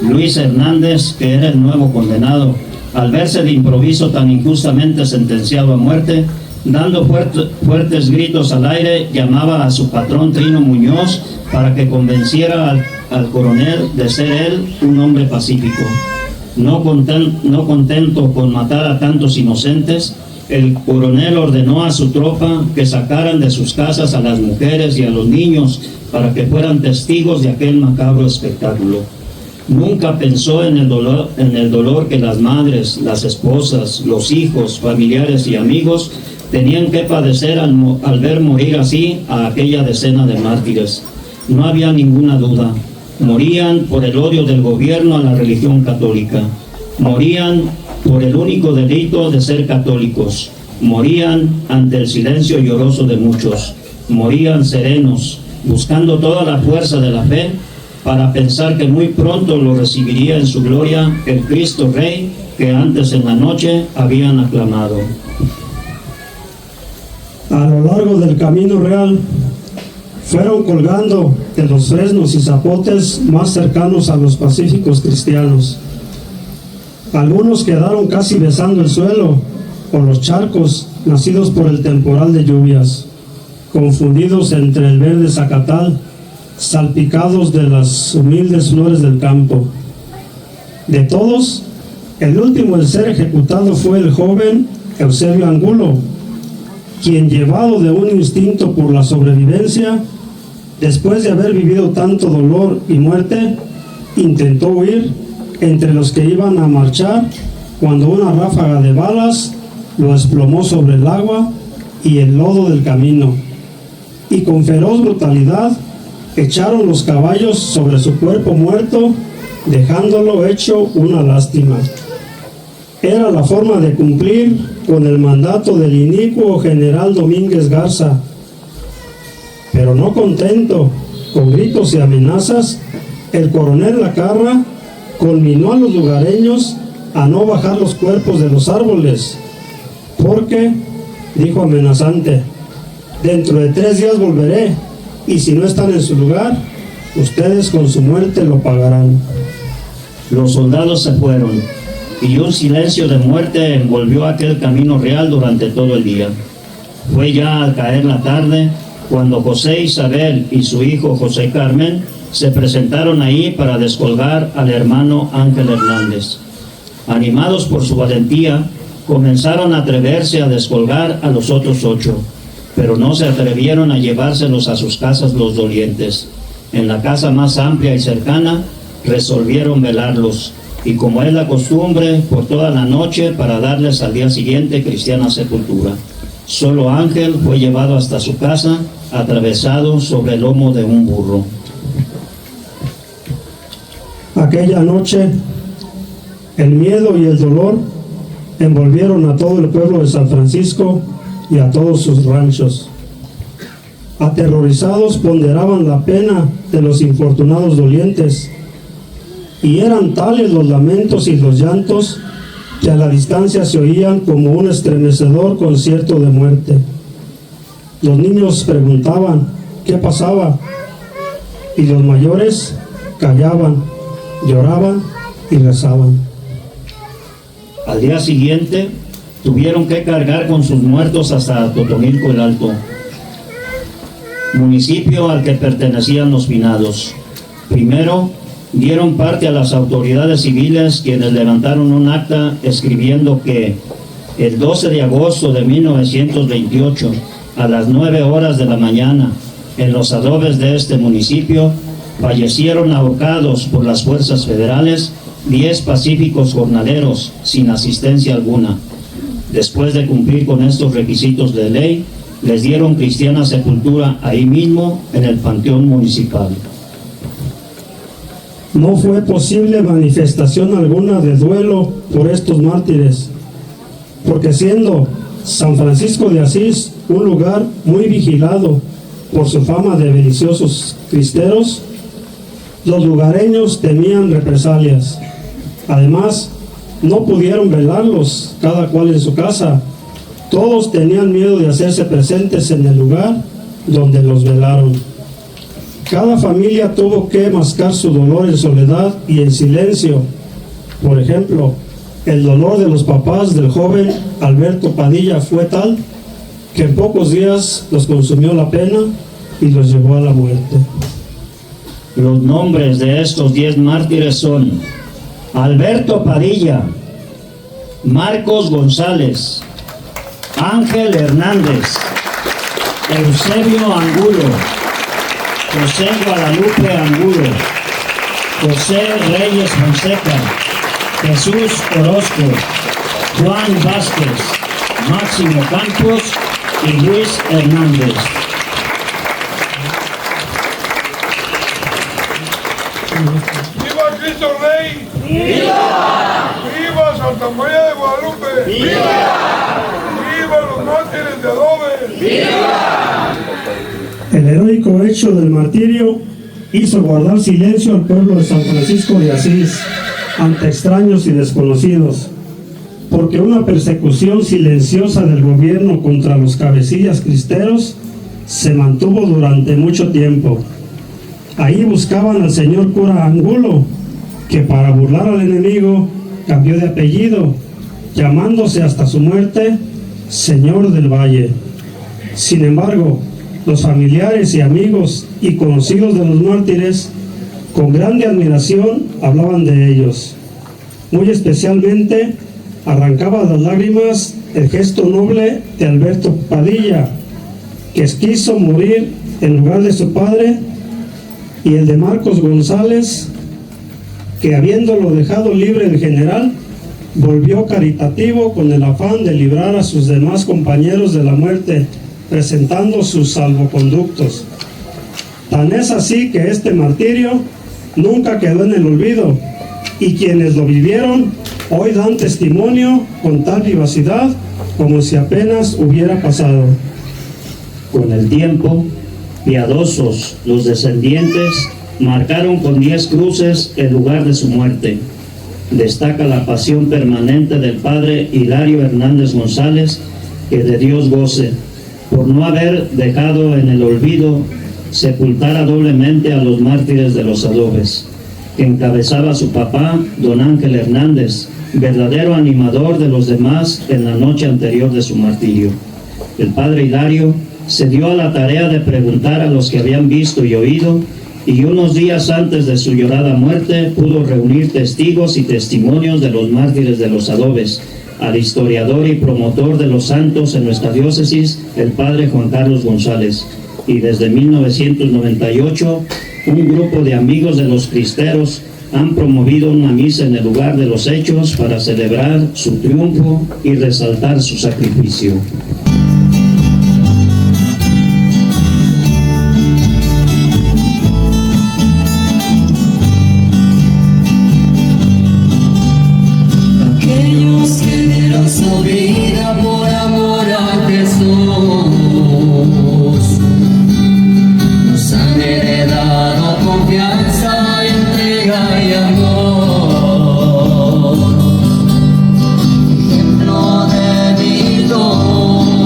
Luis Hernández, que era el nuevo condenado, al verse de improviso tan injustamente sentenciado a muerte, dando fuertes gritos al aire, llamaba a su patrón Trino Muñoz para que convenciera al coronel de ser él un hombre pacífico. No contento con matar a tantos inocentes, el coronel ordenó a su tropa que sacaran de sus casas a las mujeres y a los niños para que fueran testigos de aquel macabro espectáculo. Nunca pensó en el dolor que las madres, las esposas, los hijos, familiares y amigos tenían que padecer al ver morir así a aquella decena de mártires. No había ninguna duda. Morían por el odio del gobierno a la religión católica. Morían por el único delito de ser católicos. Morían ante el silencio lloroso de muchos. Morían serenos, buscando toda la fuerza de la fe para pensar que muy pronto lo recibiría en su gloria el Cristo Rey que antes en la noche habían aclamado. A lo largo del camino real fueron colgando de los fresnos y zapotes más cercanos a los pacíficos cristianos. Algunos quedaron casi besando el suelo por los charcos nacidos por el temporal de lluvias, confundidos entre el verde zacatal, salpicados de las humildes flores del campo. De todos, el último en ser ejecutado fue el joven Eusebio Angulo, quien, llevado de un instinto por la sobrevivencia, después de haber vivido tanto dolor y muerte, intentó huir entre los que iban a marchar cuando una ráfaga de balas lo desplomó sobre el agua y el lodo del camino, y con feroz brutalidad echaron los caballos sobre su cuerpo muerto, dejándolo hecho una lástima. Era la forma de cumplir con el mandato del inicuo general Domínguez Garza. Pero no contento con gritos y amenazas, el coronel Lacarra conminó a los lugareños a no bajar los cuerpos de los árboles, porque, dijo amenazante, dentro de 3 días volveré, y si no están en su lugar, ustedes con su muerte lo pagarán. Los soldados se fueron, y un silencio de muerte envolvió aquel camino real durante todo el día. Fue ya al caer la tarde cuando José Isabel y su hijo José Carmen se presentaron ahí para descolgar al hermano Ángel Hernández. Animados por su valentía, comenzaron a atreverse a descolgar a los otros 8, pero no se atrevieron a llevárselos a sus casas los dolientes. En la casa más amplia y cercana resolvieron velarlos, y como es la costumbre, por toda la noche para darles al día siguiente cristiana sepultura. Solo Ángel fue llevado hasta su casa, atravesado sobre el lomo de un burro. Aquella noche, el miedo y el dolor envolvieron a todo el pueblo de San Francisco y a todos sus ranchos. Aterrorizados ponderaban la pena de los infortunados dolientes, y eran tales los lamentos y los llantos que a la distancia se oían como un estremecedor concierto de muerte. Los niños preguntaban qué pasaba, y los mayores callaban, lloraban y rezaban. Al día siguiente tuvieron que cargar con sus muertos hasta Totonilco el Alto, municipio al que pertenecían los finados. Primero dieron parte a las autoridades civiles, quienes levantaron un acta escribiendo que el 12 de agosto de 1928, a las 9 horas de la mañana, en los adobes de este municipio, fallecieron ahorcados por las fuerzas federales 10 pacíficos jornaleros sin asistencia alguna. Después de cumplir con estos requisitos de ley, les dieron cristiana sepultura ahí mismo en el panteón municipal. No fue posible manifestación alguna de duelo por estos mártires, porque siendo San Francisco de Asís un lugar muy vigilado por su fama de beliciosos cristeros, los lugareños temían represalias. Además, no pudieron velarlos cada cual en su casa. Todos tenían miedo de hacerse presentes en el lugar donde los velaron. Cada familia tuvo que mascar su dolor en soledad y en silencio. Por ejemplo, el dolor de los papás del joven Alberto Padilla fue tal que en pocos días los consumió la pena y los llevó a la muerte. Los nombres de estos 10 mártires son Alberto Padilla, Marcos González, Ángel Hernández, Eusebio Angulo, José Guadalupe Angulo, José Reyes Fonseca, Jesús Orozco, Juan Vázquez, Máximo Campos y Luis Hernández. ¡Viva Cristo Rey! ¡Viva! ¡Viva Santa María de Guadalupe! ¡Viva! ¡Viva los mártires de adobe! ¡Viva! El heroico hecho del martirio hizo guardar silencio al pueblo de San Francisco de Asís ante extraños y desconocidos, porque una persecución silenciosa del gobierno contra los cabecillas cristeros se mantuvo durante mucho tiempo. Ahí buscaban al señor cura Angulo, que para burlar al enemigo cambió de apellido, llamándose hasta su muerte Señor del Valle. Sin embargo, los familiares y amigos y conocidos de los mártires, con grande admiración, hablaban de ellos. Muy especialmente, arrancaba las lágrimas el gesto noble de Alberto Padilla, que quiso morir en lugar de su padre, y el de Marcos González, que habiéndolo dejado libre el general, volvió caritativo con el afán de librar a sus demás compañeros de la muerte, presentando sus salvoconductos. Tan es así que este martirio nunca quedó en el olvido, y quienes lo vivieron hoy dan testimonio con tal vivacidad como si apenas hubiera pasado. Con el tiempo, piadosos los descendientes marcaron con 10 cruces el lugar de su muerte. Destaca la pasión permanente del padre Hilario Hernández González, que de Dios goce, por no haber dejado en el olvido sepultar doblemente a los mártires de los adobes, que encabezaba su papá, don Ángel Hernández, verdadero animador de los demás en la noche anterior de su martirio. El padre Hilario se dio a la tarea de preguntar a los que habían visto y oído, y unos días antes de su llorada muerte pudo reunir testigos y testimonios de los mártires de los adobes, al historiador y promotor de los santos en nuestra diócesis, el padre Juan Carlos González. Y desde 1998, un grupo de amigos de los cristeros han promovido una misa en el lugar de los hechos para celebrar su triunfo y resaltar su sacrificio. Su vida por amor a Jesús, nos han heredado confianza, entrega y amor, ejemplo de mi don.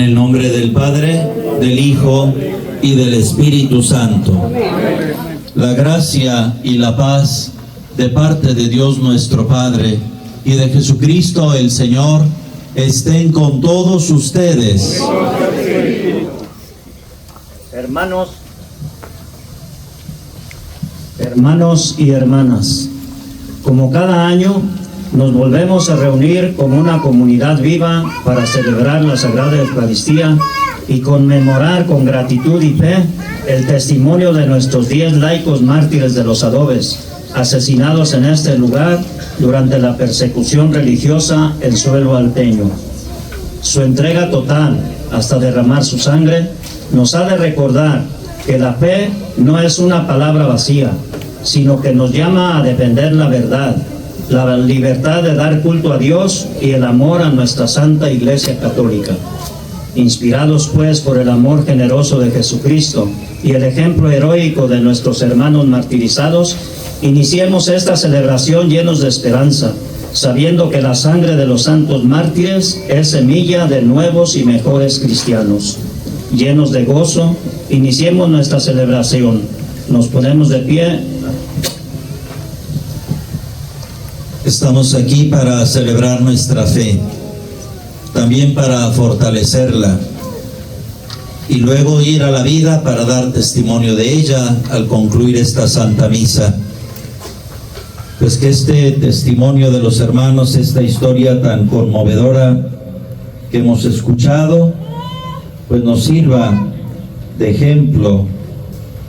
el nombre del Padre, del Hijo y del Espíritu Santo. La gracia y la paz de parte de Dios nuestro Padre y de Jesucristo el Señor estén con todos ustedes. Hermanos y hermanas, como cada año nos volvemos a reunir como una comunidad viva para celebrar la Sagrada Eucaristía y conmemorar con gratitud y fe el testimonio de nuestros 10 laicos mártires de los adobes, asesinados en este lugar durante la persecución religiosa en suelo alteño. Su entrega total, hasta derramar su sangre, nos ha de recordar que la fe no es una palabra vacía, sino que nos llama a defender la verdad, la libertad de dar culto a Dios y el amor a nuestra Santa Iglesia Católica. Inspirados pues por el amor generoso de Jesucristo y el ejemplo heroico de nuestros hermanos martirizados, iniciemos esta celebración llenos de esperanza, sabiendo que la sangre de los santos mártires es semilla de nuevos y mejores cristianos. Llenos de gozo, iniciemos nuestra celebración. Nos ponemos de pie. Estamos aquí para celebrar nuestra fe, también para fortalecerla y luego ir a la vida para dar testimonio de ella al concluir esta Santa Misa. Pues que este testimonio de los hermanos, esta historia tan conmovedora que hemos escuchado, pues nos sirva de ejemplo,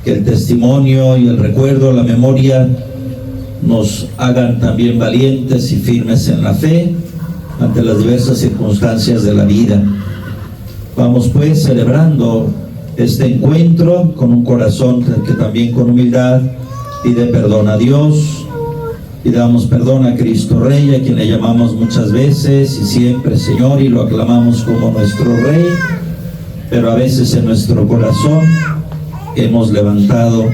que el testimonio y el recuerdo, la memoria, nos hagan también valientes y firmes en la fe ante las diversas circunstancias de la vida. Vamos pues celebrando este encuentro con un corazón que también con humildad pide perdón a Dios, y damos perdón a Cristo Rey, a quien le llamamos muchas veces y siempre Señor, y lo aclamamos como nuestro Rey, pero a veces en nuestro corazón hemos levantado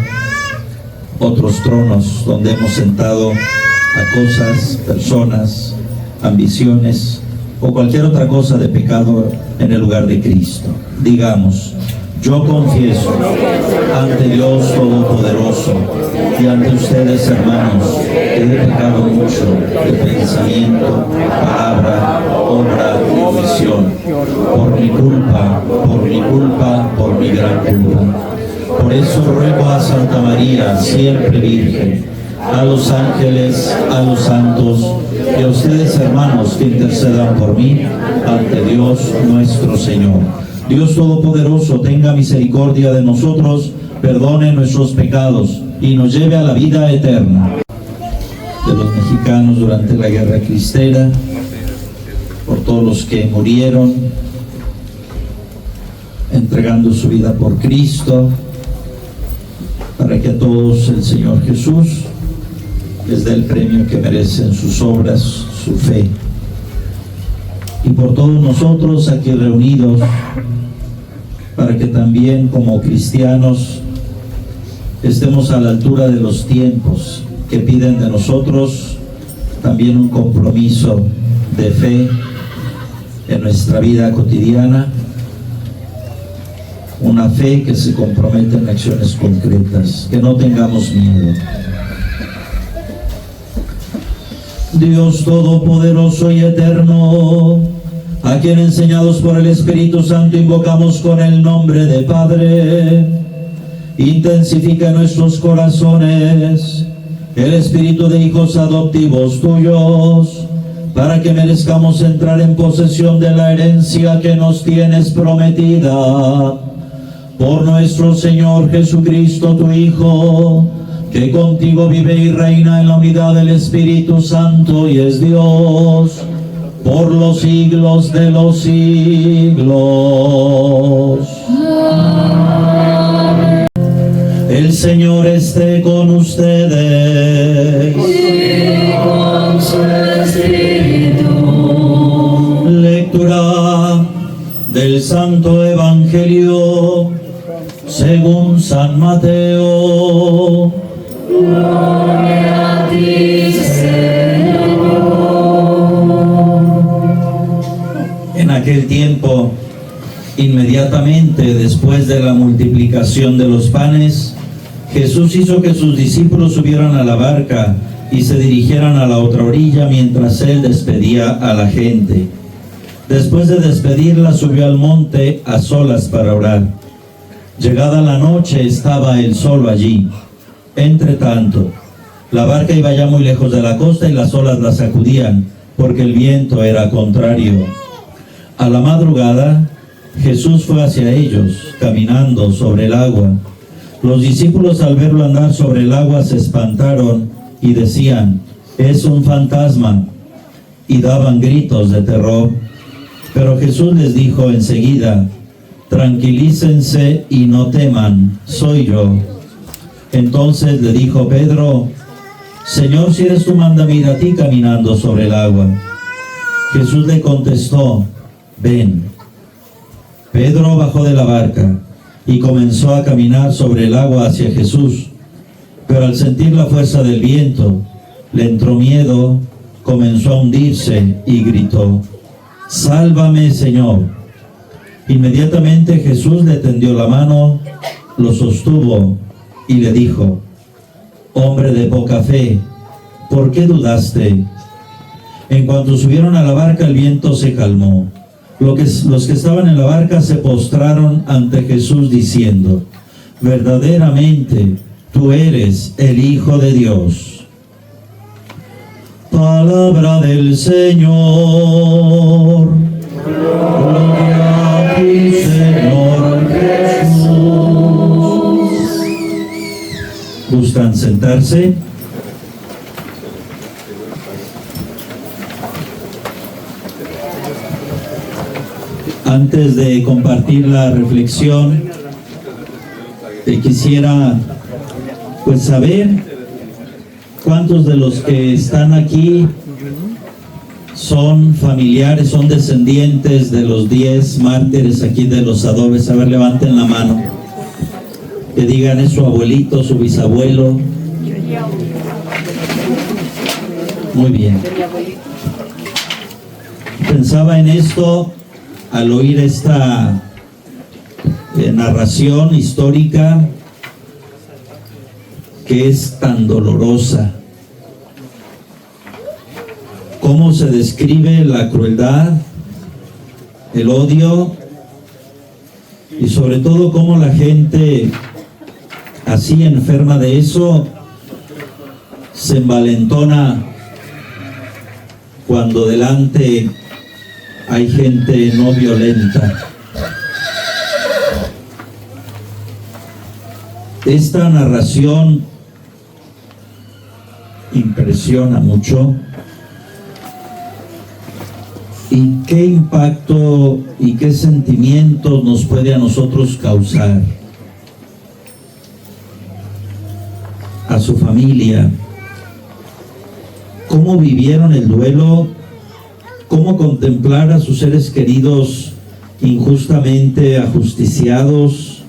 otros tronos donde hemos sentado a cosas, personas, ambiciones o cualquier otra cosa de pecado en el lugar de Cristo. Digamos: yo confieso ante Dios Todopoderoso y ante ustedes, hermanos, que he pecado mucho de pensamiento, palabra, obra y omisión, por mi culpa, por mi gran culpa. Por eso ruego a Santa María, siempre Virgen, a los ángeles, a los santos y a ustedes, hermanos, que intercedan por mí ante Dios nuestro Señor. Dios Todopoderoso tenga misericordia de nosotros, perdone nuestros pecados y nos lleve a la vida eterna. De los mexicanos durante la Guerra Cristera, por todos los que murieron entregando su vida por Cristo, para que a todos el Señor Jesús les dé el premio que merecen sus obras, su fe. Y por todos nosotros aquí reunidos, para que también como cristianos estemos a la altura de los tiempos que piden de nosotros también un compromiso de fe en nuestra vida cotidiana, una fe que se compromete en acciones concretas, que no tengamos miedo. Dios Todopoderoso y Eterno, a quien enseñados por el Espíritu Santo invocamos con el nombre de Padre, intensifica en nuestros corazones el espíritu de hijos adoptivos tuyos, para que merezcamos entrar en posesión de la herencia que nos tienes prometida. Por nuestro Señor Jesucristo, tu Hijo, que contigo vive y reina en la unidad del Espíritu Santo y es Dios, por los siglos de los siglos. Amén. El Señor esté con ustedes. Y con su espíritu. Lectura del Santo Evangelio según San Mateo. Gloria a ti, Señor. En aquel tiempo Inmediatamente después de la multiplicación de los panes, Jesús hizo que sus discípulos subieran a la barca y se dirigieran a la otra orilla mientras él despedía a la gente. Después de despedirla, subió al monte a solas para orar. Llegada la noche, estaba él solo allí. Entre tanto, la barca iba ya muy lejos de la costa y las olas la sacudían, porque el viento era contrario. A la madrugada, Jesús fue hacia ellos, caminando sobre el agua. Los discípulos, al verlo andar sobre el agua, se espantaron y decían: «Es un fantasma», y daban gritos de terror. Pero Jesús les dijo enseguida: «Tranquilícense y no teman, soy yo». Entonces le dijo Pedro: «Señor, si eres tú, mándame ir a ti caminando sobre el agua». Jesús le contestó: «Ven». Pedro bajó de la barca y comenzó a caminar sobre el agua hacia Jesús, pero al sentir la fuerza del viento, le entró miedo, comenzó a hundirse y gritó: «Sálvame, Señor». Inmediatamente Jesús le tendió la mano, lo sostuvo y le dijo: «Hombre de poca fe, ¿por qué dudaste?». En cuanto subieron a la barca, el viento se calmó. Los que estaban en la barca se postraron ante Jesús diciendo: «Verdaderamente, tú eres el Hijo de Dios». Palabra del Señor. Gloria a ti, Señor Jesús. ¿Gustan sentarse? Antes de compartir la reflexión, quisiera pues saber cuántos de los que están aquí son familiares, son descendientes de los 10 mártires aquí de los Adobes. A ver, levanten la mano, que digan: es su abuelito, su bisabuelo. Muy bien. Pensaba en esto al oír esta narración histórica que es tan dolorosa. Cómo se describe la crueldad, el odio y sobre todo cómo la gente así enferma de eso se envalentona cuando delante hay gente no violenta. Esta narración impresiona mucho. ¿Y qué impacto y qué sentimientos nos puede a nosotros causar? A su familia. ¿Cómo vivieron el duelo? ¿Cómo contemplar a sus seres queridos injustamente ajusticiados,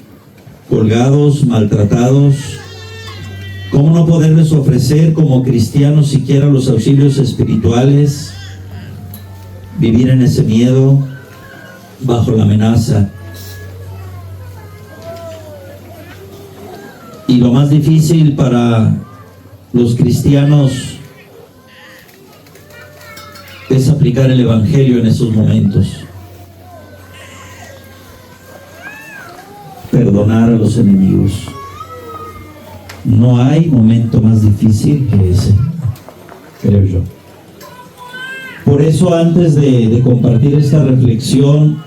colgados, maltratados? ¿Cómo no poderles ofrecer como cristianos siquiera los auxilios espirituales? Vivir en ese miedo, bajo la amenaza. Y lo más difícil para los cristianos es aplicar el Evangelio en esos momentos. Perdonar a los enemigos. No hay momento más difícil que ese, creo yo. Por eso, antes de compartir esta reflexión,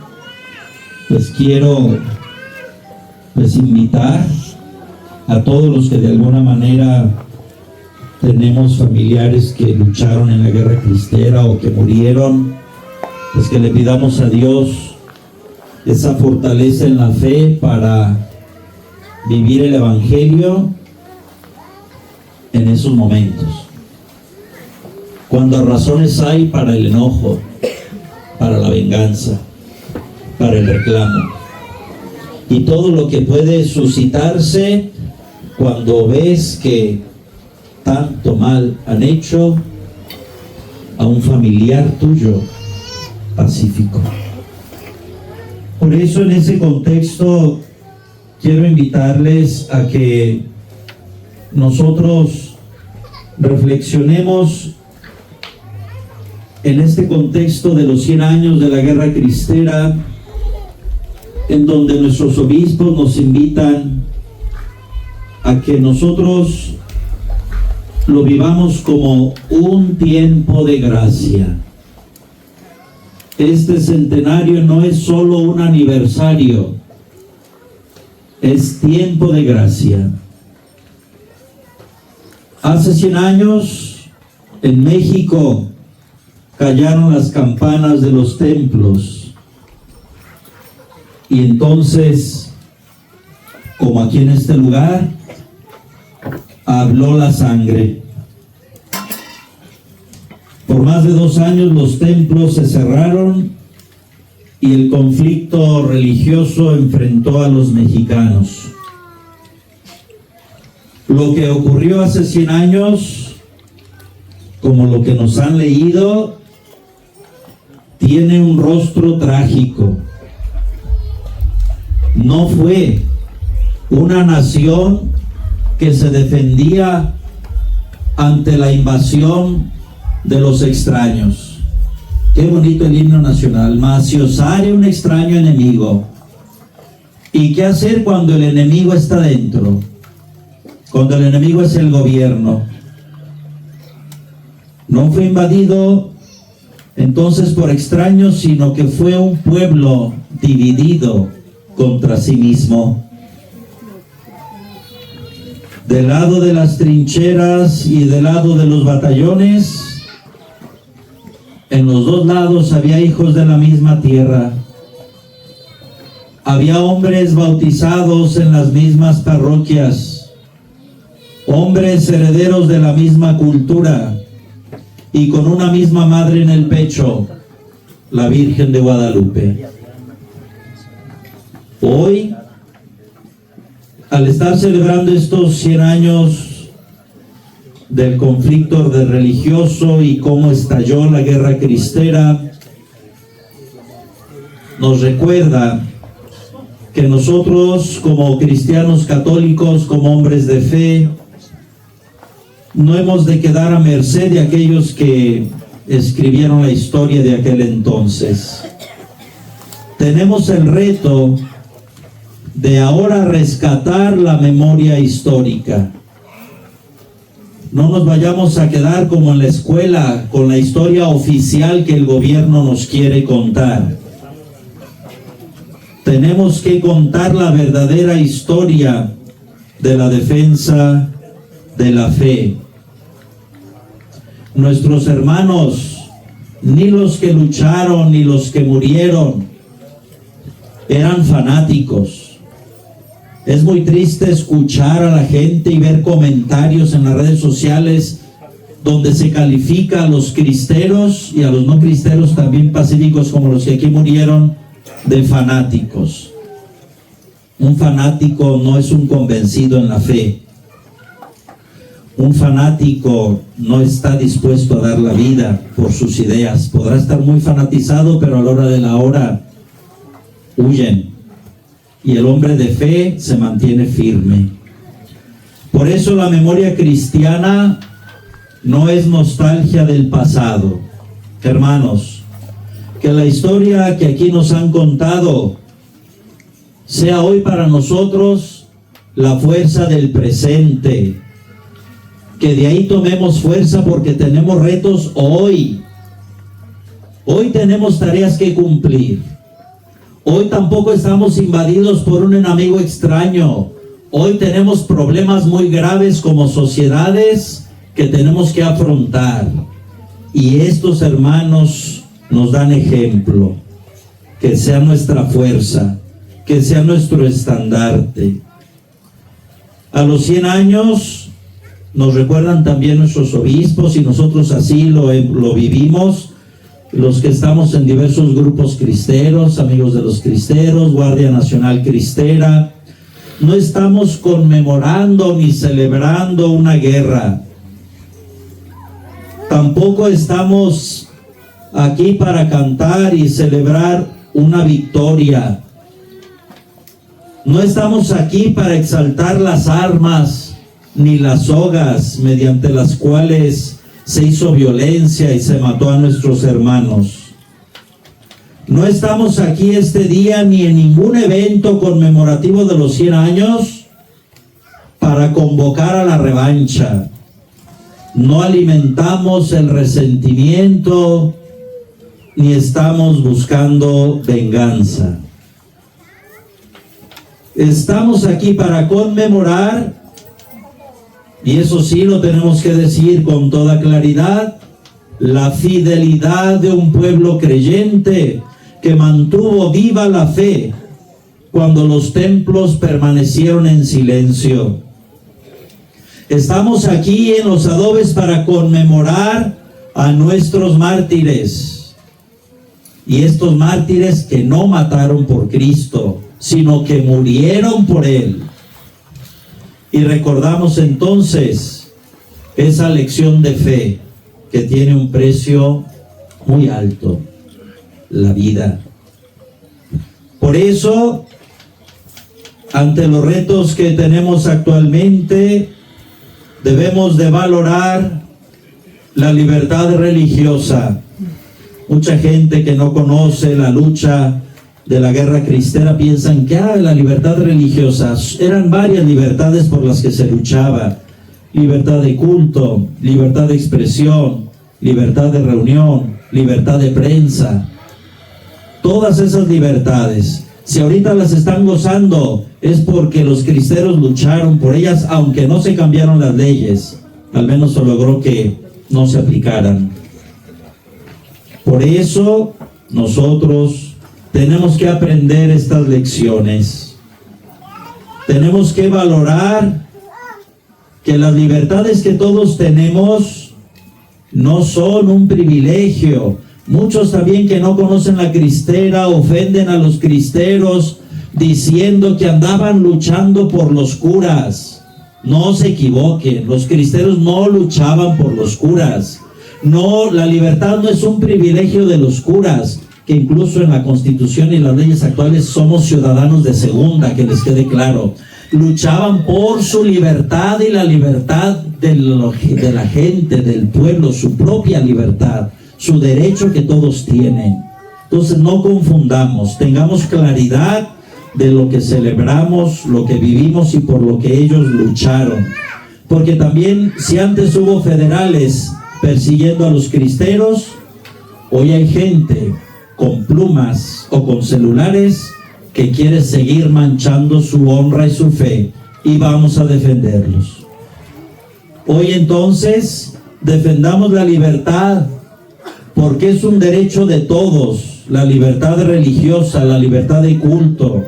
les quiero invitar a todos los que de alguna manera tenemos familiares que lucharon en la guerra cristera o que murieron, pues que le pidamos a Dios esa fortaleza en la fe para vivir el Evangelio en esos momentos. Cuando razones hay para el enojo, para la venganza, para el reclamo, y todo lo que puede suscitarse cuando ves que tanto mal han hecho a un familiar tuyo pacífico. Por eso, en ese contexto, quiero invitarles a que nosotros reflexionemos en este contexto de los 100 años de la Guerra Cristera, en donde nuestros obispos nos invitan a que nosotros lo vivamos como un tiempo de gracia. Este centenario no es solo un aniversario, es tiempo de gracia. Hace 100 años, en México, callaron las campanas de los templos. Y entonces, como aquí en este lugar, habló la sangre. Por más de 2 años los templos se cerraron y el conflicto religioso enfrentó a los mexicanos. Lo que ocurrió hace 100 años, como lo que nos han leído, tiene un rostro trágico. No fue una nación que se defendía ante la invasión de los extraños. Qué bonito el himno nacional. Mas si osare un extraño enemigo. ¿Y qué hacer cuando el enemigo está dentro? Cuando el enemigo es el gobierno. No fue invadido entonces por extraños, sino que fue un pueblo dividido contra sí mismo. Del lado de las trincheras y del lado de los batallones, en los dos lados había hijos de la misma tierra. Había hombres bautizados en las mismas parroquias, hombres herederos de la misma cultura y con una misma madre en el pecho, la Virgen de Guadalupe. Hoy, al estar celebrando estos 100 años del conflicto religioso y cómo estalló la Guerra Cristera, nos recuerda que nosotros como cristianos católicos, como hombres de fe, no hemos de quedar a merced de aquellos que escribieron la historia de aquel entonces. Tenemos el reto de ahora rescatar la memoria histórica. No nos vayamos a quedar como en la escuela con la historia oficial que el gobierno nos quiere contar. Tenemos que contar la verdadera historia de la defensa de la fe. Nuestros hermanos, ni los que lucharon ni los que murieron, eran fanáticos. Es muy triste escuchar a la gente y ver comentarios en las redes sociales donde se califica a los cristeros y a los no cristeros, también pacíficos como los que aquí murieron, de fanáticos. Un fanático no es un convencido en la fe. Un fanático no está dispuesto a dar la vida por sus ideas. Podrá estar muy fanatizado, pero a la hora de la hora huyen. Y el hombre de fe se mantiene firme. Por eso la memoria cristiana no es nostalgia del pasado. Hermanos, que la historia que aquí nos han contado sea hoy para nosotros la fuerza del presente. Que de ahí tomemos fuerza porque tenemos retos hoy. Hoy tenemos tareas que cumplir. Hoy tampoco estamos invadidos por un enemigo extraño. Hoy tenemos problemas muy graves como sociedades que tenemos que afrontar. Y estos hermanos nos dan ejemplo. Que sea nuestra fuerza, que sea nuestro estandarte. A los 100 años nos recuerdan también nuestros obispos y nosotros así lo vivimos. Los que estamos en diversos grupos cristeros, amigos de los cristeros, Guardia Nacional Cristera, no estamos conmemorando ni celebrando una guerra. Tampoco estamos aquí para cantar y celebrar una victoria. No estamos aquí para exaltar las armas ni las sogas mediante las cuales se hizo violencia y se mató a nuestros hermanos. No estamos aquí este día ni en ningún evento conmemorativo de los 100 años para convocar a la revancha. No alimentamos el resentimiento ni estamos buscando venganza. Estamos aquí para conmemorar, y eso sí lo tenemos que decir con toda claridad, la fidelidad de un pueblo creyente que mantuvo viva la fe cuando los templos permanecieron en silencio. Estamos aquí en los adobes para conmemorar a nuestros mártires, y estos mártires que no mataron por Cristo, sino que murieron por Él. Y recordamos entonces esa lección de fe que tiene un precio muy alto, la vida. Por eso, ante los retos que tenemos actualmente, debemos de valorar la libertad religiosa. Mucha gente que no conoce la lucha de la guerra cristera piensan que la libertad religiosa, eran varias libertades por las que se luchaba: libertad de culto, libertad de expresión, libertad de reunión, libertad de prensa. Todas esas libertades, si ahorita las están gozando, es porque los cristeros lucharon por ellas, aunque no se cambiaron las leyes, al menos se logró que no se aplicaran. Por eso nosotros tenemos que aprender estas lecciones. Tenemos que valorar que las libertades que todos tenemos no son un privilegio. Muchos también que no conocen la cristera ofenden a los cristeros diciendo que andaban luchando por los curas. No se equivoquen, los cristeros no luchaban por los curas. No, la libertad no es un privilegio de los curas, que incluso en la Constitución y las leyes actuales somos ciudadanos de segunda, que les quede claro. Luchaban por su libertad y la libertad de la gente, del pueblo, su propia libertad, su derecho que todos tienen. Entonces no confundamos, tengamos claridad de lo que celebramos, lo que vivimos y por lo que ellos lucharon. Porque también, si antes hubo federales persiguiendo a los cristeros, hoy hay gente con plumas o con celulares que quiere seguir manchando su honra y su fe, y vamos a defenderlos. Hoy entonces defendamos la libertad, porque es un derecho de todos, la libertad religiosa, la libertad de culto,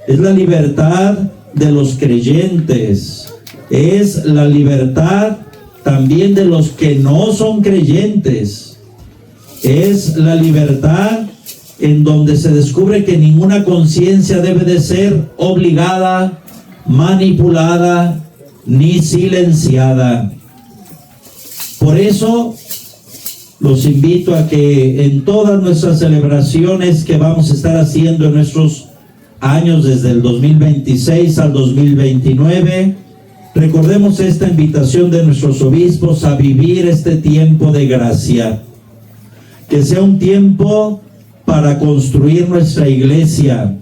es la libertad de los creyentes, es la libertad también de los que no son creyentes, es la libertad en donde se descubre que ninguna conciencia debe de ser obligada, manipulada, ni silenciada. Por eso los invito a que en todas nuestras celebraciones que vamos a estar haciendo en nuestros años desde el 2026 al 2029, recordemos esta invitación de nuestros obispos a vivir este tiempo de gracia, que sea un tiempo para construir nuestra iglesia,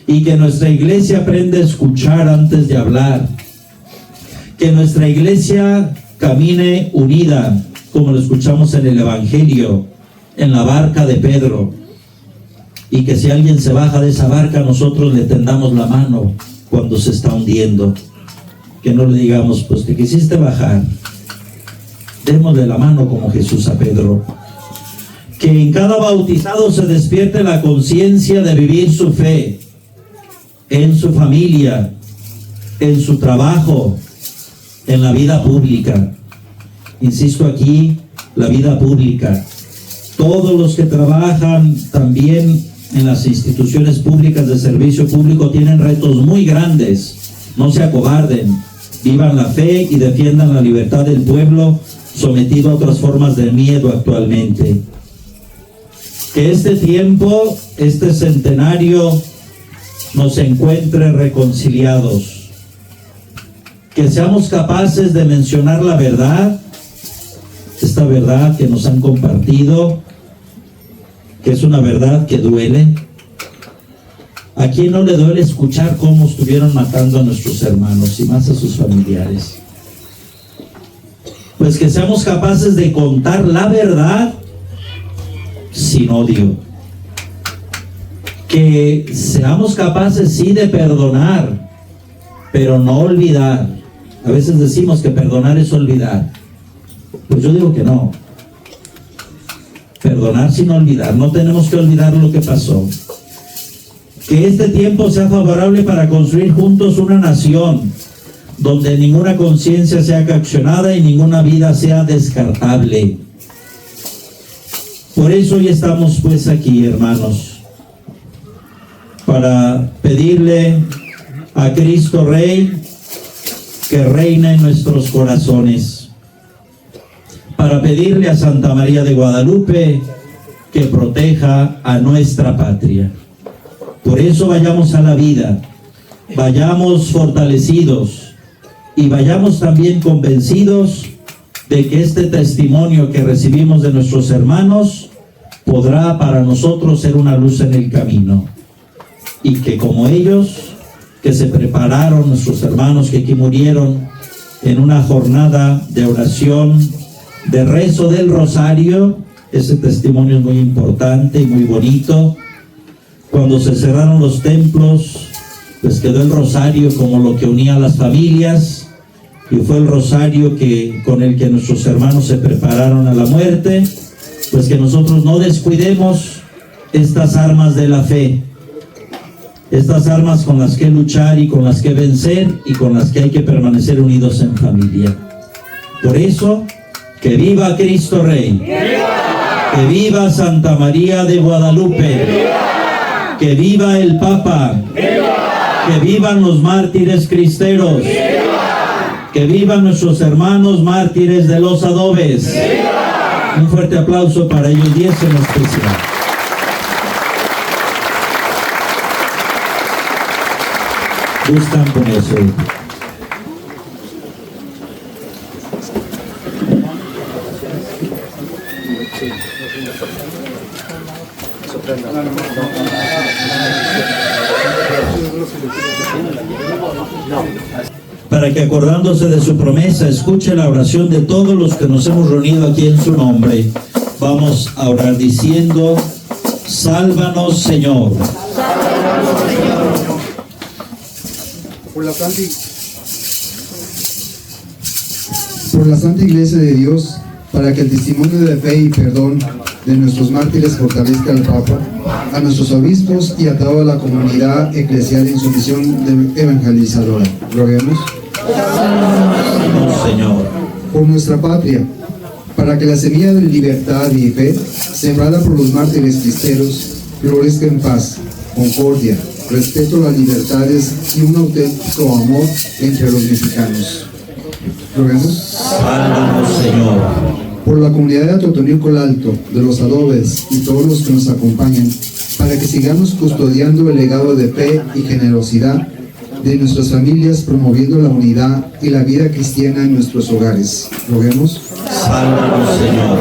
y que nuestra iglesia aprenda a escuchar antes de hablar, que nuestra iglesia camine unida, como lo escuchamos en el Evangelio, en la barca de Pedro, y que si alguien se baja de esa barca, nosotros le tendamos la mano cuando se está hundiendo, que no le digamos, pues te quisiste bajar, démosle la mano como Jesús a Pedro. Que en cada bautizado se despierte la conciencia de vivir su fe en su familia, en su trabajo, en la vida pública. Insisto aquí, la vida pública. Todos los que trabajan también en las instituciones públicas de servicio público tienen retos muy grandes. No se acobarden, vivan la fe y defiendan la libertad del pueblo sometido a otras formas de miedo actualmente. Que este tiempo, este centenario nos encuentre reconciliados. Que seamos capaces de mencionar la verdad, esta verdad que nos han compartido, que es una verdad que duele. ¿A quién no le duele escuchar cómo estuvieron matando a nuestros hermanos y más a sus familiares? Pues que seamos capaces de contar la verdad sin odio. Que seamos capaces sí de perdonar, pero no olvidar. A veces decimos que perdonar es olvidar. Pues yo digo que no. Perdonar sin olvidar. No tenemos que olvidar lo que pasó. Que este tiempo sea favorable para construir juntos una nación donde ninguna conciencia sea coaccionada y ninguna vida sea descartable. Por eso hoy estamos pues aquí, hermanos, para pedirle a Cristo Rey que reine en nuestros corazones, para pedirle a Santa María de Guadalupe que proteja a nuestra patria. Por eso vayamos a la vida, vayamos fortalecidos y vayamos también convencidos de que este testimonio que recibimos de nuestros hermanos podrá para nosotros ser una luz en el camino. Y que como ellos, que se prepararon, nuestros hermanos que aquí murieron en una jornada de oración, de rezo del rosario, ese testimonio es muy importante y muy bonito. Cuando se cerraron los templos, pues quedó el rosario como lo que unía a las familias, y fue el rosario con el que nuestros hermanos se prepararon a la muerte. Pues que nosotros no descuidemos estas armas de la fe, estas armas con las que luchar y con las que vencer y con las que hay que permanecer unidos en familia. Por eso, que viva Cristo Rey, ¡viva! Que viva Santa María de Guadalupe, ¡viva! Que viva el Papa, ¡viva! Que vivan los mártires cristeros, ¡viva! Que vivan nuestros hermanos mártires de los adobes. ¡Viva! Un fuerte aplauso para ellos 10 en especial. Gustan con eso. Para que acordándose de su promesa escuche la oración de todos los que nos hemos reunido aquí en su nombre. Vamos a orar diciendo: sálvanos, Señor. Por la Santa Iglesia de Dios, para que el testimonio de fe y perdón de nuestros mártires fortalezca al Papa, a nuestros obispos y a toda la comunidad eclesial en su misión de evangelizadora. Roguemos. Señor. Por nuestra patria, para que la semilla de libertad y fe, sembrada por los mártires cristeros, florezca en paz, concordia, respeto a las libertades y un auténtico amor entre los mexicanos. Roguemos. Sálvanos, Señor. Por la comunidad de Atotonilco el Alto, de los adobes y todos los que nos acompañan, para que sigamos custodiando el legado de fe y generosidad de nuestras familias, promoviendo la unidad y la vida cristiana en nuestros hogares. Roguemos. Sálvanos, Señor.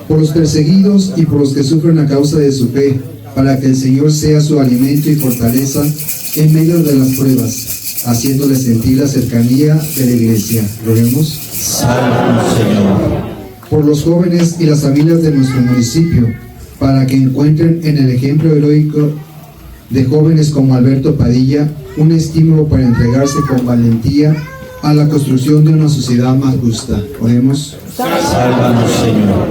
Por los perseguidos y por los que sufren a causa de su fe, para que el Señor sea su alimento y fortaleza en medio de las pruebas, haciéndoles sentir la cercanía de la Iglesia. Roguemos. Sálvanos, Señor. Por los jóvenes y las familias de nuestro municipio, para que encuentren en el ejemplo heroico de jóvenes como Alberto Padilla un estímulo para entregarse con valentía a la construcción de una sociedad más justa. Oremos. Sálvanos, Señor.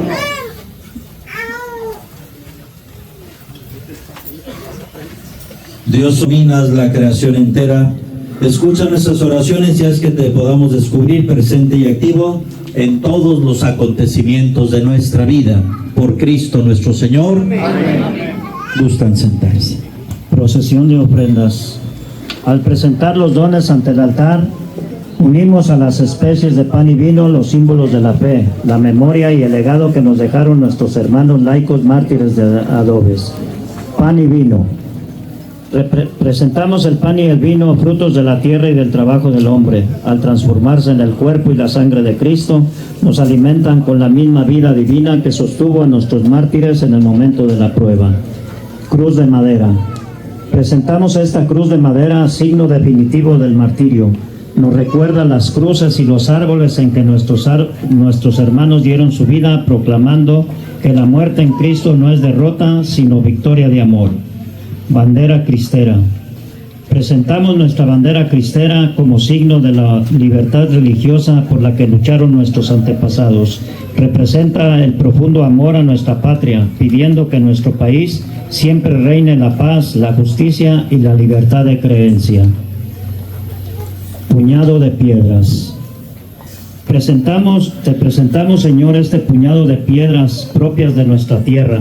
Dios, dominas la creación entera. Escucha nuestras oraciones y haz que te podamos descubrir presente y activo en todos los acontecimientos de nuestra vida. Por Cristo nuestro Señor. Amén. Gustan sentarse. Procesión de ofrendas. Al presentar los dones ante el altar, unimos a las especies de pan y vino los símbolos de la fe, la memoria y el legado que nos dejaron nuestros hermanos laicos mártires de adobes. Pan y vino. Presentamos el pan y el vino, frutos de la tierra y del trabajo del hombre. Al transformarse en el cuerpo y la sangre de Cristo, nos alimentan con la misma vida divina que sostuvo a nuestros mártires en el momento de la prueba. Cruz de madera. Presentamos esta cruz de madera, signo definitivo del martirio. Nos recuerda las cruces y los árboles en que nuestros hermanos dieron su vida, proclamando que la muerte en Cristo no es derrota, sino victoria de amor. Bandera cristera. Presentamos nuestra bandera cristera como signo de la libertad religiosa por la que lucharon nuestros antepasados. Representa el profundo amor a nuestra patria, pidiendo que en nuestro país siempre reine la paz, la justicia y la libertad de creencia. Puñado de piedras. Te presentamos, Señor, este puñado de piedras propias de nuestra tierra.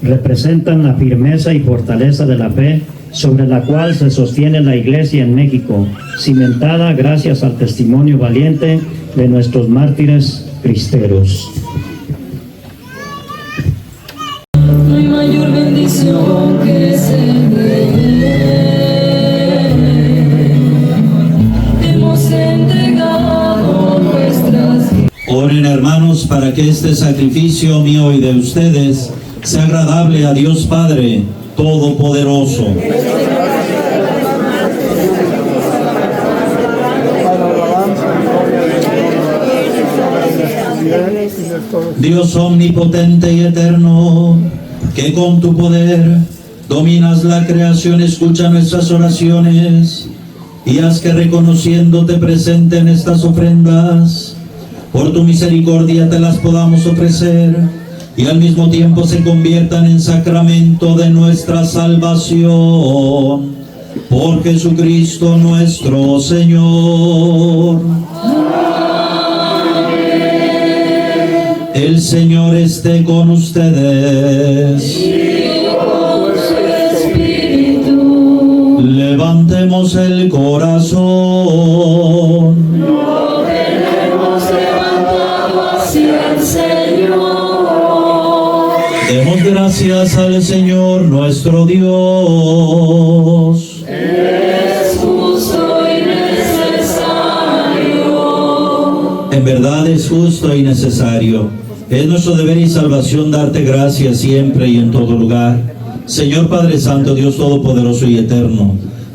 Representan la firmeza y fortaleza de la fe sobre la cual se sostiene la Iglesia en México, cimentada gracias al testimonio valiente de nuestros mártires cristeros. No hay mayor bendición que ser rey. Hemos entregado nuestras vidas. Oren, hermanos, para que este sacrificio mío y de ustedes sea agradable a Dios Padre Todopoderoso. Dios omnipotente y eterno, que con tu poder dominas la creación, escucha nuestras oraciones y haz que, reconociéndote presente en estas ofrendas, por tu misericordia te las podamos ofrecer y al mismo tiempo se conviertan en sacramento de nuestra salvación. Por Jesucristo nuestro Señor. El Señor esté con ustedes. Y con su espíritu. Levantemos el corazón. Lo tenemos levantado hacia el Señor. Demos gracias al Señor nuestro Dios. Es justo y necesario. En verdad es justo y necesario. Es nuestro deber y salvación darte gracias siempre y en todo lugar. Señor Padre Santo, Dios Todopoderoso y Eterno,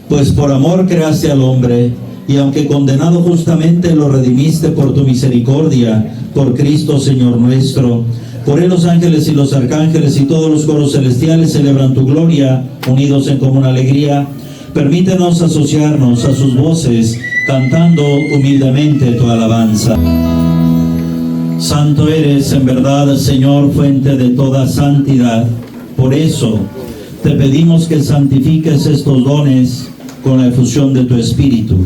pues por amor creaste al hombre, y aunque condenado justamente lo redimiste por tu misericordia, por Cristo Señor nuestro. Por él los ángeles y los arcángeles y todos los coros celestiales celebran tu gloria, unidos en común alegría. Permítenos asociarnos a sus voces, cantando humildemente tu alabanza. Santo eres en verdad, Señor, fuente de toda santidad. Por eso te pedimos que santifiques estos dones con la efusión de tu Espíritu,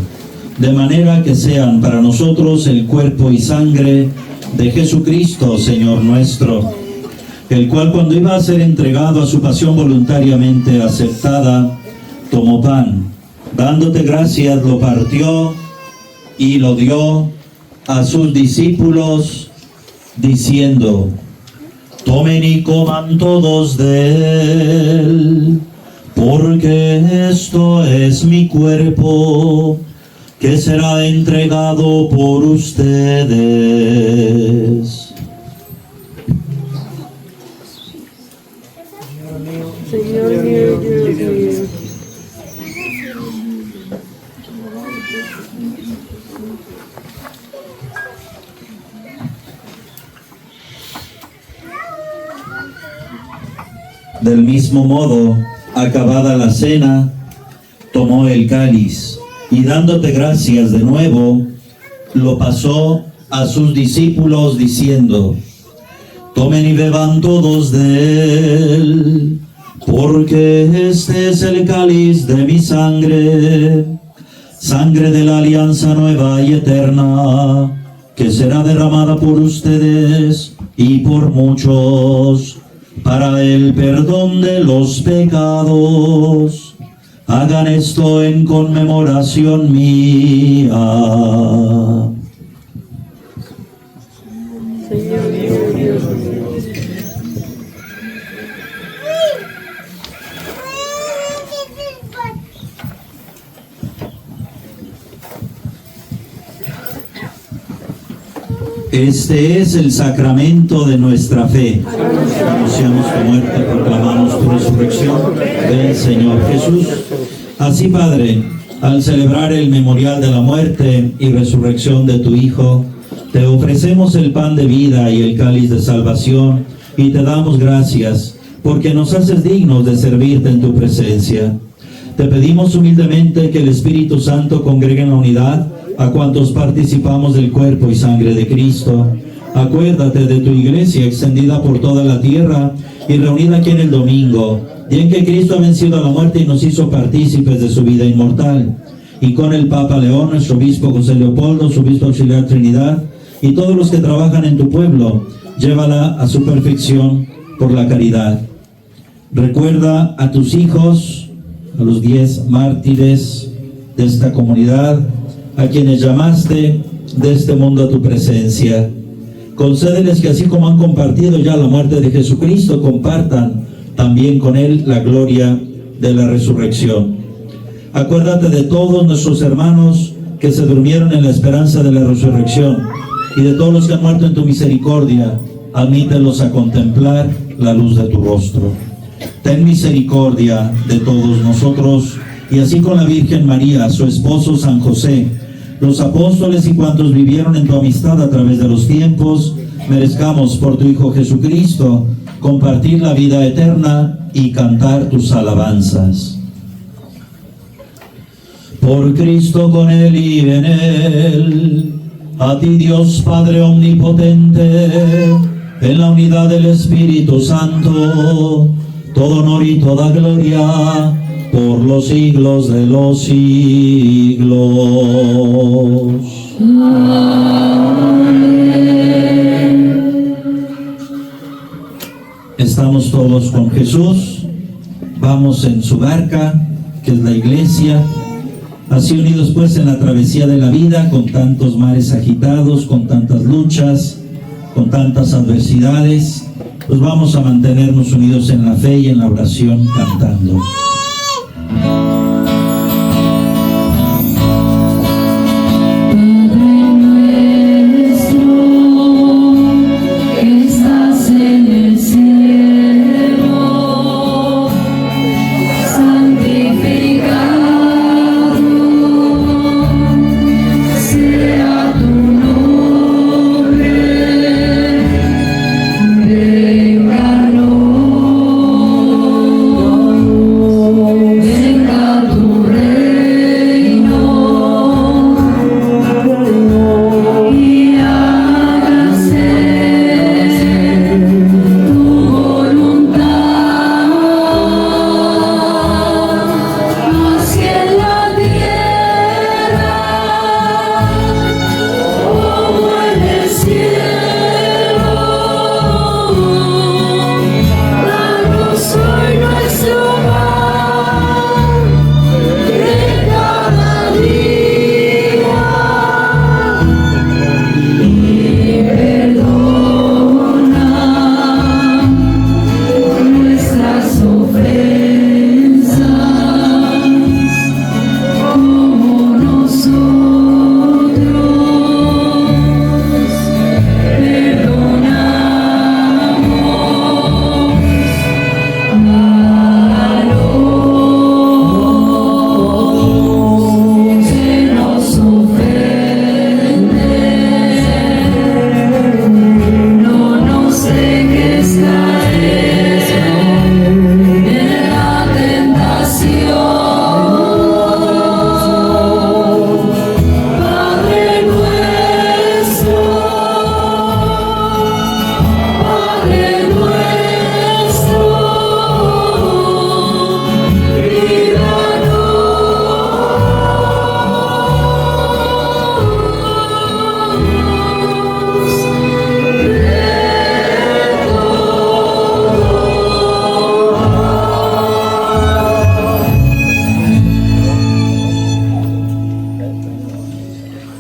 de manera que sean para nosotros el cuerpo y sangre de Jesucristo, Señor nuestro, el cual, cuando iba a ser entregado a su pasión voluntariamente aceptada, tomó pan, dándote gracias, lo partió y lo dio a sus discípulos, diciendo: tomen y coman todos de él, porque esto es mi cuerpo, que será entregado por ustedes. Señor mío, Dios mío. Del mismo modo, acabada la cena, tomó el cáliz y, dándote gracias de nuevo, lo pasó a sus discípulos diciendo: tomen y beban todos de él, porque este es el cáliz de mi sangre, sangre de la alianza nueva y eterna, que será derramada por ustedes y por muchos para el perdón de los pecados. Hagan esto en conmemoración mía. Señor mío, Dios mío. Este es el sacramento de nuestra fe. Anunciamos tu muerte, proclamamos tu resurrección. Ven, Señor Jesús. Así, Padre, al celebrar el memorial de la muerte y resurrección de tu Hijo, te ofrecemos el pan de vida y el cáliz de salvación, y te damos gracias, porque nos haces dignos de servirte en tu presencia. Te pedimos humildemente que el Espíritu Santo congregue en la unidad a cuantos participamos del cuerpo y sangre de Cristo. Acuérdate de tu iglesia extendida por toda la tierra y reunida aquí en el domingo, y en que Cristo ha vencido a la muerte y nos hizo partícipes de su vida inmortal. Y con el Papa León, nuestro obispo José Leopoldo, su obispo auxiliar Trinidad, y todos los que trabajan en tu pueblo, llévala a su perfección por la caridad. Recuerda a tus hijos, a los 10 mártires de esta comunidad, a quienes llamaste de este mundo a tu presencia. Concédeles que así como han compartido ya la muerte de Jesucristo, compartan también con Él la gloria de la resurrección. Acuérdate de todos nuestros hermanos que se durmieron en la esperanza de la resurrección, y de todos los que han muerto en tu misericordia, admítelos a contemplar la luz de tu rostro. Ten misericordia de todos nosotros, y así con la Virgen María, su esposo San José, los apóstoles y cuantos vivieron en tu amistad a través de los tiempos, merezcamos por tu Hijo Jesucristo compartir la vida eterna y cantar tus alabanzas. Por Cristo, con Él y en Él, a ti Dios Padre omnipotente, en la unidad del Espíritu Santo, todo honor y toda gloria por los siglos de los siglos. Estamos todos con Jesús, vamos en su barca, que es la iglesia, así unidos pues en la travesía de la vida, con tantos mares agitados, con tantas luchas, con tantas adversidades, pues vamos a mantenernos unidos en la fe y en la oración cantando.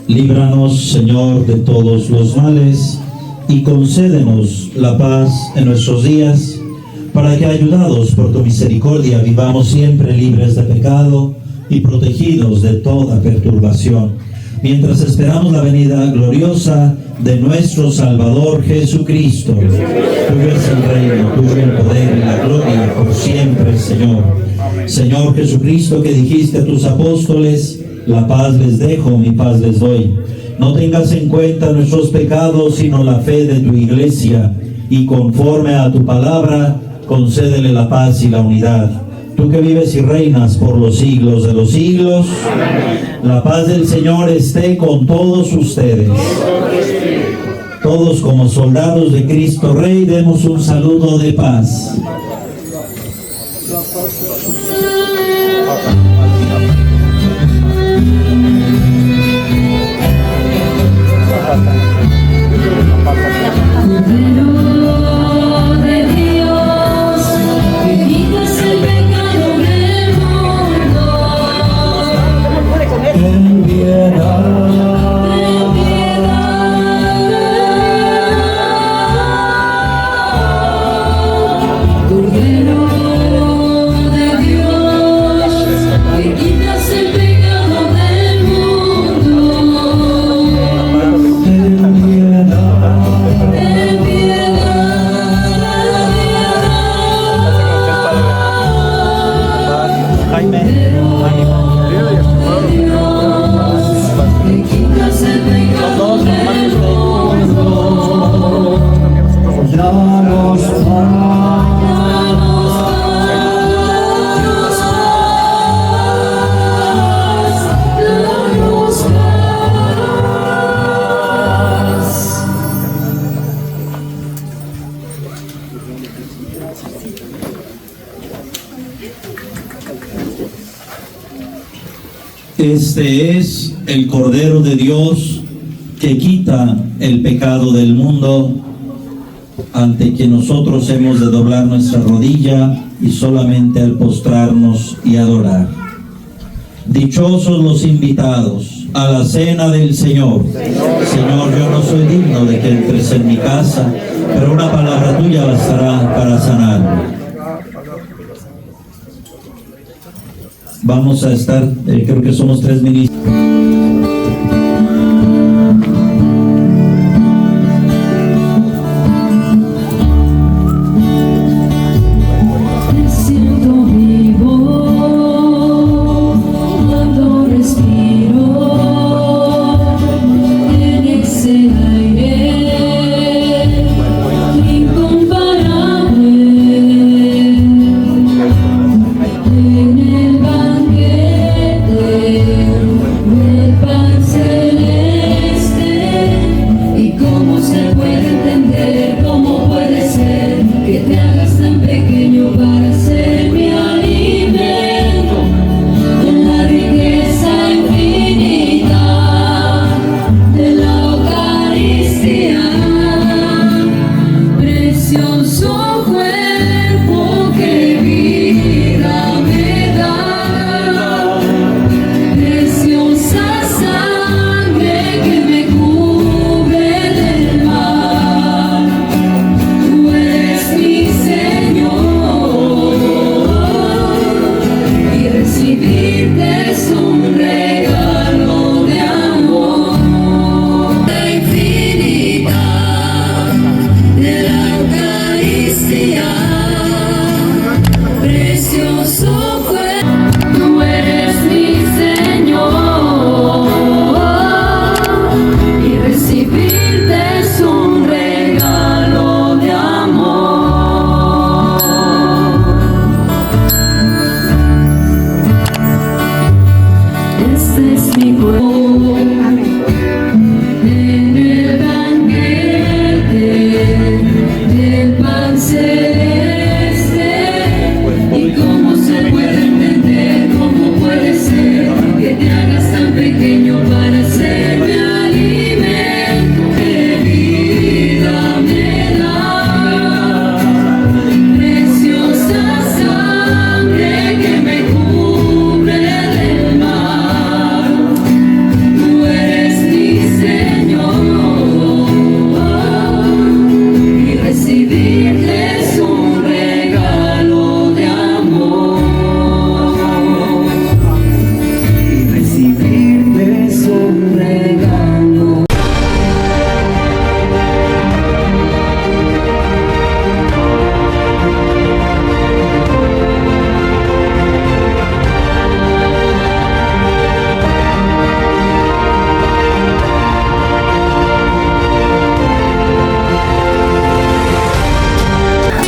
Líbranos, Señor, de todos los males, y concédenos la paz en nuestros días, para que, ayudados por tu misericordia, vivamos siempre libres de pecado y protegidos de toda perturbación, mientras esperamos la venida gloriosa de nuestro Salvador Jesucristo. Tuyo es el reino, tuyo el poder y la gloria por siempre, Señor. Señor Jesucristo, que dijiste a tus apóstoles, la paz les dejo, mi paz les doy. No tengas en cuenta nuestros pecados, sino la fe de tu iglesia, y conforme a tu palabra, concédele la paz y la unidad. Tú que vives y reinas por los siglos de los siglos, la paz del Señor esté con todos ustedes. Todos como soldados de Cristo Rey, demos un saludo de paz. Este es el Cordero de Dios que quita el pecado del mundo, ante quien nosotros hemos de doblar nuestra rodilla y solamente al postrarnos y adorar. Dichosos los invitados a la cena del Señor. Señor, yo no soy digno de que entres en mi casa, pero una palabra tuya bastará para sanarme. Vamos a estar, creo que somos 3 ministros. En el banquete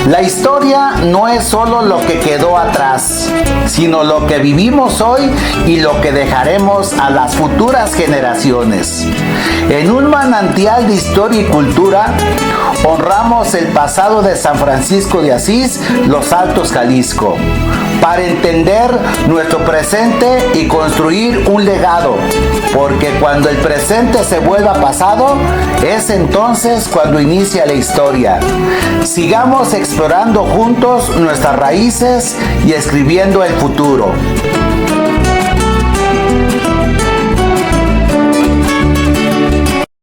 La historia no es solo lo que quedó atrás, sino lo que vivimos hoy y lo que dejaremos a las futuras generaciones. En un manantial de historia y cultura, honramos el pasado de San Francisco de Asís, Los Altos, Jalisco, para entender nuestro presente y construir un legado, porque cuando el presente se vuelva pasado, es entonces cuando inicia la historia. Sigamos explorando juntos nuestras raíces y escribiendo el futuro.